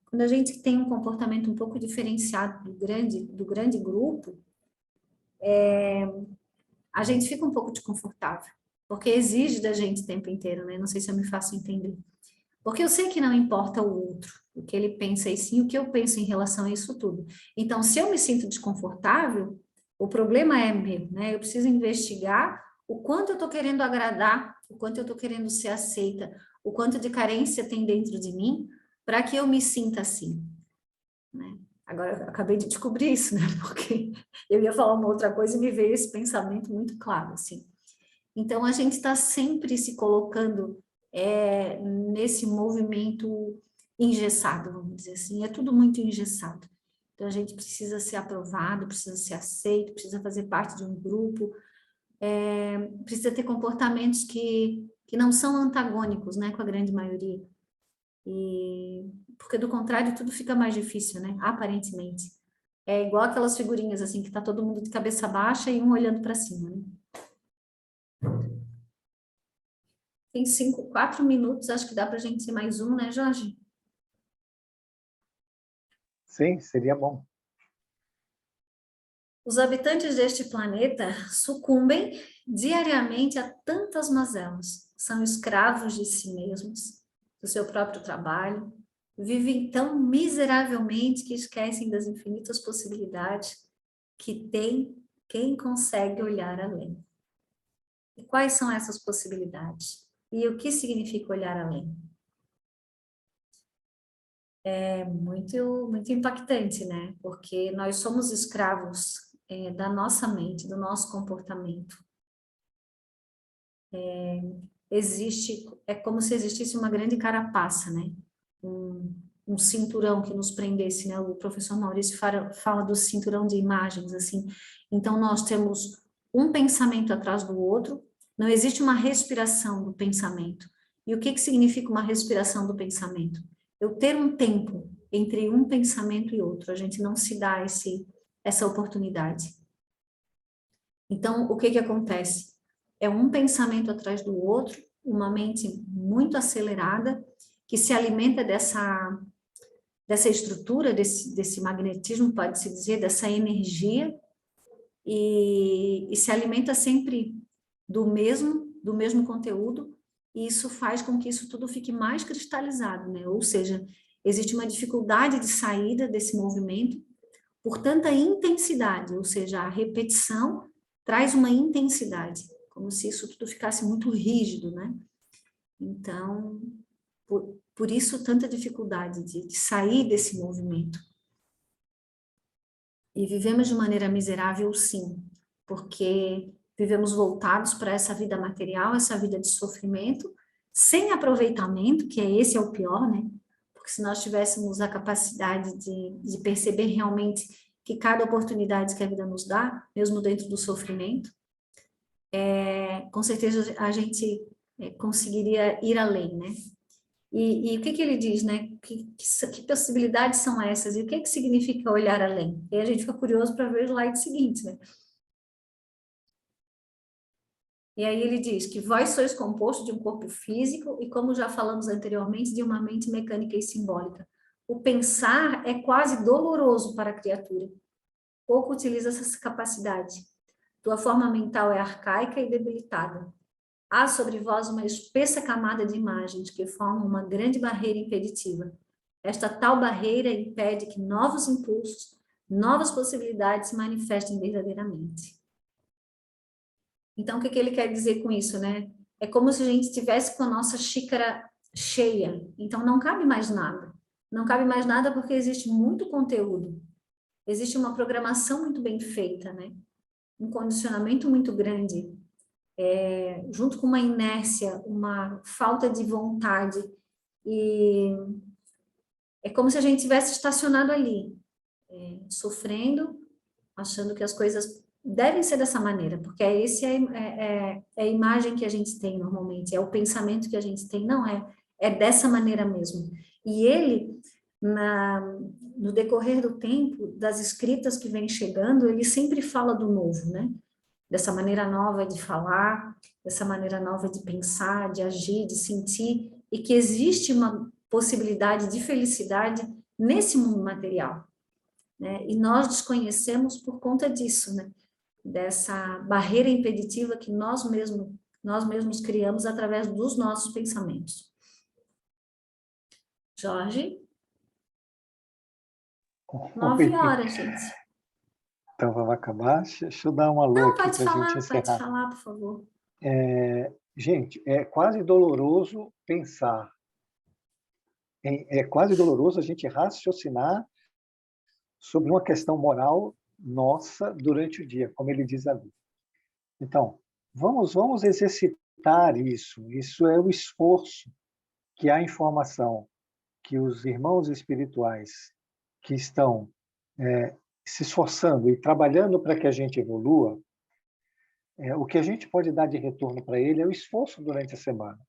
Quando a gente tem um comportamento um pouco diferenciado do grande grupo, a gente fica um pouco desconfortável, porque exige da gente o tempo inteiro, né? Não sei se eu me faço entender. Porque eu sei que não importa o outro, o que ele pensa e sim o que eu penso em relação a isso tudo. Então, se eu me sinto desconfortável, o problema é meu, né? Eu preciso investigar o quanto eu estou querendo agradar, o quanto eu estou querendo ser aceita, o quanto de carência tem dentro de mim, para que eu me sinta assim, né? Agora, eu acabei de descobrir isso, né? Porque eu ia falar uma outra coisa e me veio esse pensamento muito claro, assim. Então, a gente está sempre se colocando nesse movimento engessado, vamos dizer assim. É tudo muito engessado. Então, a gente precisa ser aprovado, precisa ser aceito, precisa fazer parte de um grupo, precisa ter comportamentos que não são antagônicos, né, com a grande maioria. Porque do contrário tudo fica mais difícil, né? Aparentemente. É igual aquelas figurinhas assim que tá todo mundo de cabeça baixa e um olhando para cima, né? Tem 4 minutos, acho que dá para a gente ir mais um, né, Jorge? Sim, seria bom. Os habitantes deste planeta sucumbem diariamente a tantas mazelas. São escravos de si mesmos, do seu próprio trabalho, vivem tão miseravelmente que esquecem das infinitas possibilidades que tem quem consegue olhar além. E quais são essas possibilidades? E o que significa olhar além? É muito impactante, né? Porque nós somos escravos da nossa mente, do nosso comportamento. É como se existisse uma grande carapaça, né? Um cinturão que nos prendesse, né? O professor Maurício fala do cinturão de imagens, assim. Então, nós temos um pensamento atrás do outro, não existe uma respiração do pensamento. E o que significa uma respiração do pensamento? Eu ter um tempo entre um pensamento e outro, a gente não se dá essa oportunidade. Então, o que acontece? É um pensamento atrás do outro, uma mente muito acelerada, que se alimenta dessa estrutura, desse magnetismo, pode-se dizer, dessa energia, e se alimenta sempre do mesmo conteúdo, e isso faz com que isso tudo fique mais cristalizado, né? Ou seja, existe uma dificuldade de saída desse movimento por tanta intensidade, ou seja, a repetição traz uma intensidade, como se isso tudo ficasse muito rígido, né? Então, por isso tanta dificuldade de sair desse movimento. E vivemos de maneira miserável, sim, porque vivemos voltados para essa vida material, essa vida de sofrimento, sem aproveitamento, que esse é o pior, né? Porque se nós tivéssemos a capacidade de perceber realmente que cada oportunidade que a vida nos dá, mesmo dentro do sofrimento, com certeza a gente conseguiria ir além, né? E o que ele diz, né? Que possibilidades são essas? E o que significa olhar além? E a gente fica curioso para ver o slide seguinte, né? E aí ele diz que vós sois composto de um corpo físico e, como já falamos anteriormente, de uma mente mecânica e simbólica. O pensar é quase doloroso para a criatura. Pouco utiliza essa capacidade. Tua forma mental é arcaica e debilitada. Há sobre vós uma espessa camada de imagens que formam uma grande barreira impeditiva. Esta tal barreira impede que novos impulsos, novas possibilidades se manifestem verdadeiramente. Então, o que ele quer dizer com isso, né? É como se a gente estivesse com a nossa xícara cheia. Então, não cabe mais nada. Não cabe mais nada porque existe muito conteúdo. Existe uma programação muito bem feita, né? Um condicionamento muito grande. Junto com uma inércia, uma falta de vontade, e é como se a gente tivesse estacionado ali, sofrendo, achando que as coisas devem ser dessa maneira, porque esse é a imagem que a gente tem normalmente, é o pensamento que a gente tem, não é dessa maneira mesmo. E ele, no decorrer do tempo, das escritas que vem chegando, ele sempre fala do novo, né? Dessa maneira nova de falar, dessa maneira nova de pensar, de agir, de sentir, e que existe uma possibilidade de felicidade nesse mundo material, né? E nós desconhecemos por conta disso, né? Dessa barreira impeditiva que nós mesmos criamos através dos nossos pensamentos. Jorge? 9 horas, gente. Então, vamos acabar? Deixa eu dar um alô aqui para a gente encerrar. Pode falar, por favor. Gente, é quase doloroso pensar. É quase doloroso a gente raciocinar sobre uma questão moral nossa durante o dia, como ele diz ali. Então, vamos exercitar isso. Isso é o esforço que a informação que os irmãos espirituais que estão se esforçando e trabalhando para que a gente evolua, o que a gente pode dar de retorno para ele é o esforço durante a semana.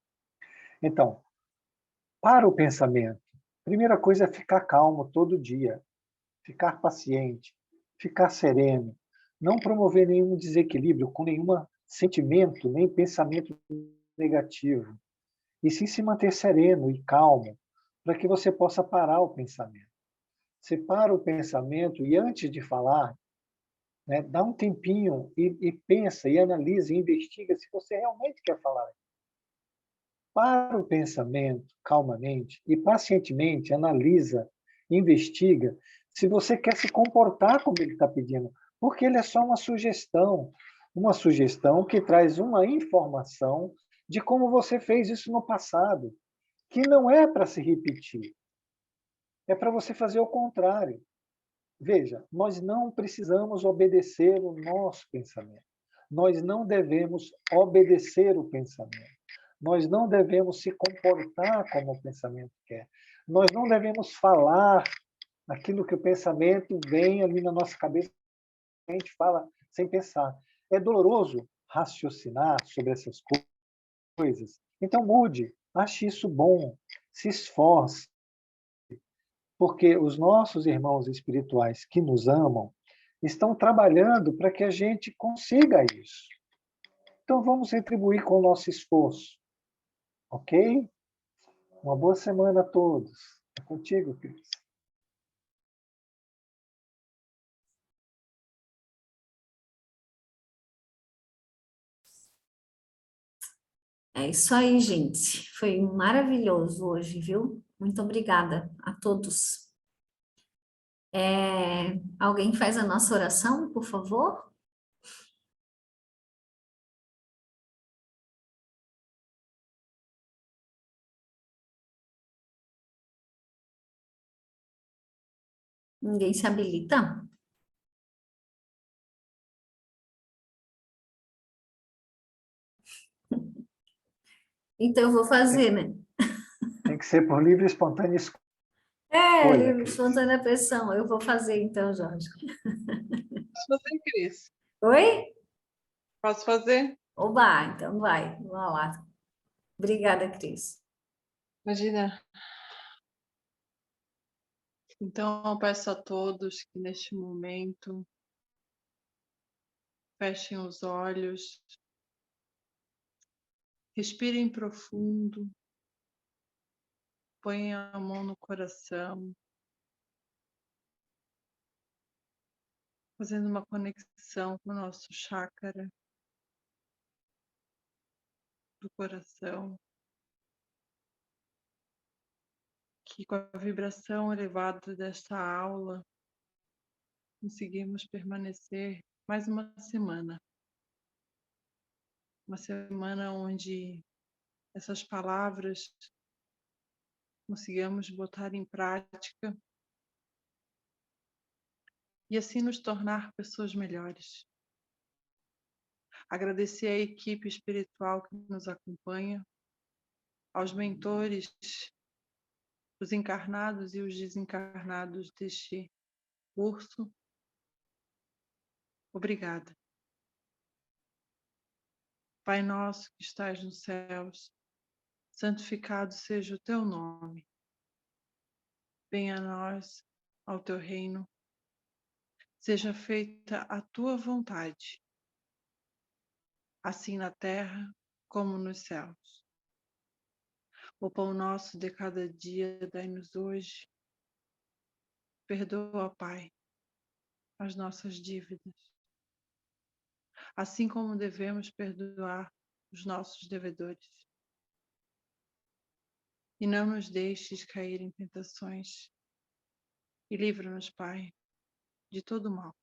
Então, Para o pensamento. Primeira coisa é ficar calmo todo dia, ficar paciente, ficar sereno, não promover nenhum desequilíbrio com nenhum sentimento, nem pensamento negativo, e sim se manter sereno e calmo, para que você possa parar o pensamento. Você para o pensamento e antes de falar, né, dá um tempinho e pensa, e analisa, e investiga se você realmente quer falar. Para o pensamento calmamente e pacientemente, analisa, investiga se você quer se comportar como ele está pedindo, porque ele é só uma sugestão que traz uma informação de como você fez isso no passado, que não é para se repetir, é para você fazer o contrário. Veja, nós não precisamos obedecer o nosso pensamento. Nós não devemos obedecer o pensamento. Nós não devemos se comportar como o pensamento quer. Nós não devemos falar aquilo que o pensamento vem ali na nossa cabeça, a gente fala sem pensar. É doloroso raciocinar sobre essas coisas. Então mude, ache isso bom, se esforce, porque os nossos irmãos espirituais que nos amam estão trabalhando para que a gente consiga isso. Então vamos retribuir com o nosso esforço. Ok? Uma boa semana a todos. É contigo, Cris. É isso aí, gente. Foi maravilhoso hoje, viu? Muito obrigada a todos. Alguém faz a nossa oração, por favor? Ninguém se habilita? Então eu vou fazer, né? Tem que ser por livre e espontânea escolha, Livre, Cris. espontânea pressão. Eu vou fazer então, Jorge. Posso fazer, Cris? Oi? Posso fazer? Oba, então vai. Vamos lá. Obrigada, Cris. Imagina. Então, eu peço a todos que neste momento fechem os olhos, respirem profundo, ponham a mão no coração, fazendo uma conexão com o nosso chácara do coração, que com a vibração elevada desta aula conseguimos permanecer mais uma semana onde essas palavras consigamos botar em prática e assim nos tornar pessoas melhores. Agradecer à equipe espiritual que nos acompanha, aos mentores, os encarnados e os desencarnados deste curso. Obrigada. Pai nosso que estás nos céus, santificado seja o teu nome. Venha a nós, ao teu reino. Seja feita a tua vontade, assim na terra como nos céus. O pão nosso de cada dia dai-nos hoje. Perdoa, Pai, as nossas dívidas, assim como devemos perdoar os nossos devedores. E não nos deixes cair em tentações. E livra-nos, Pai, de todo mal.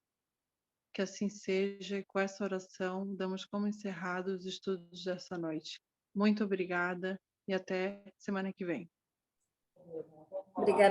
Que assim seja, e com essa oração damos como encerrados os estudos dessa noite. Muito obrigada e até semana que vem. Obrigada.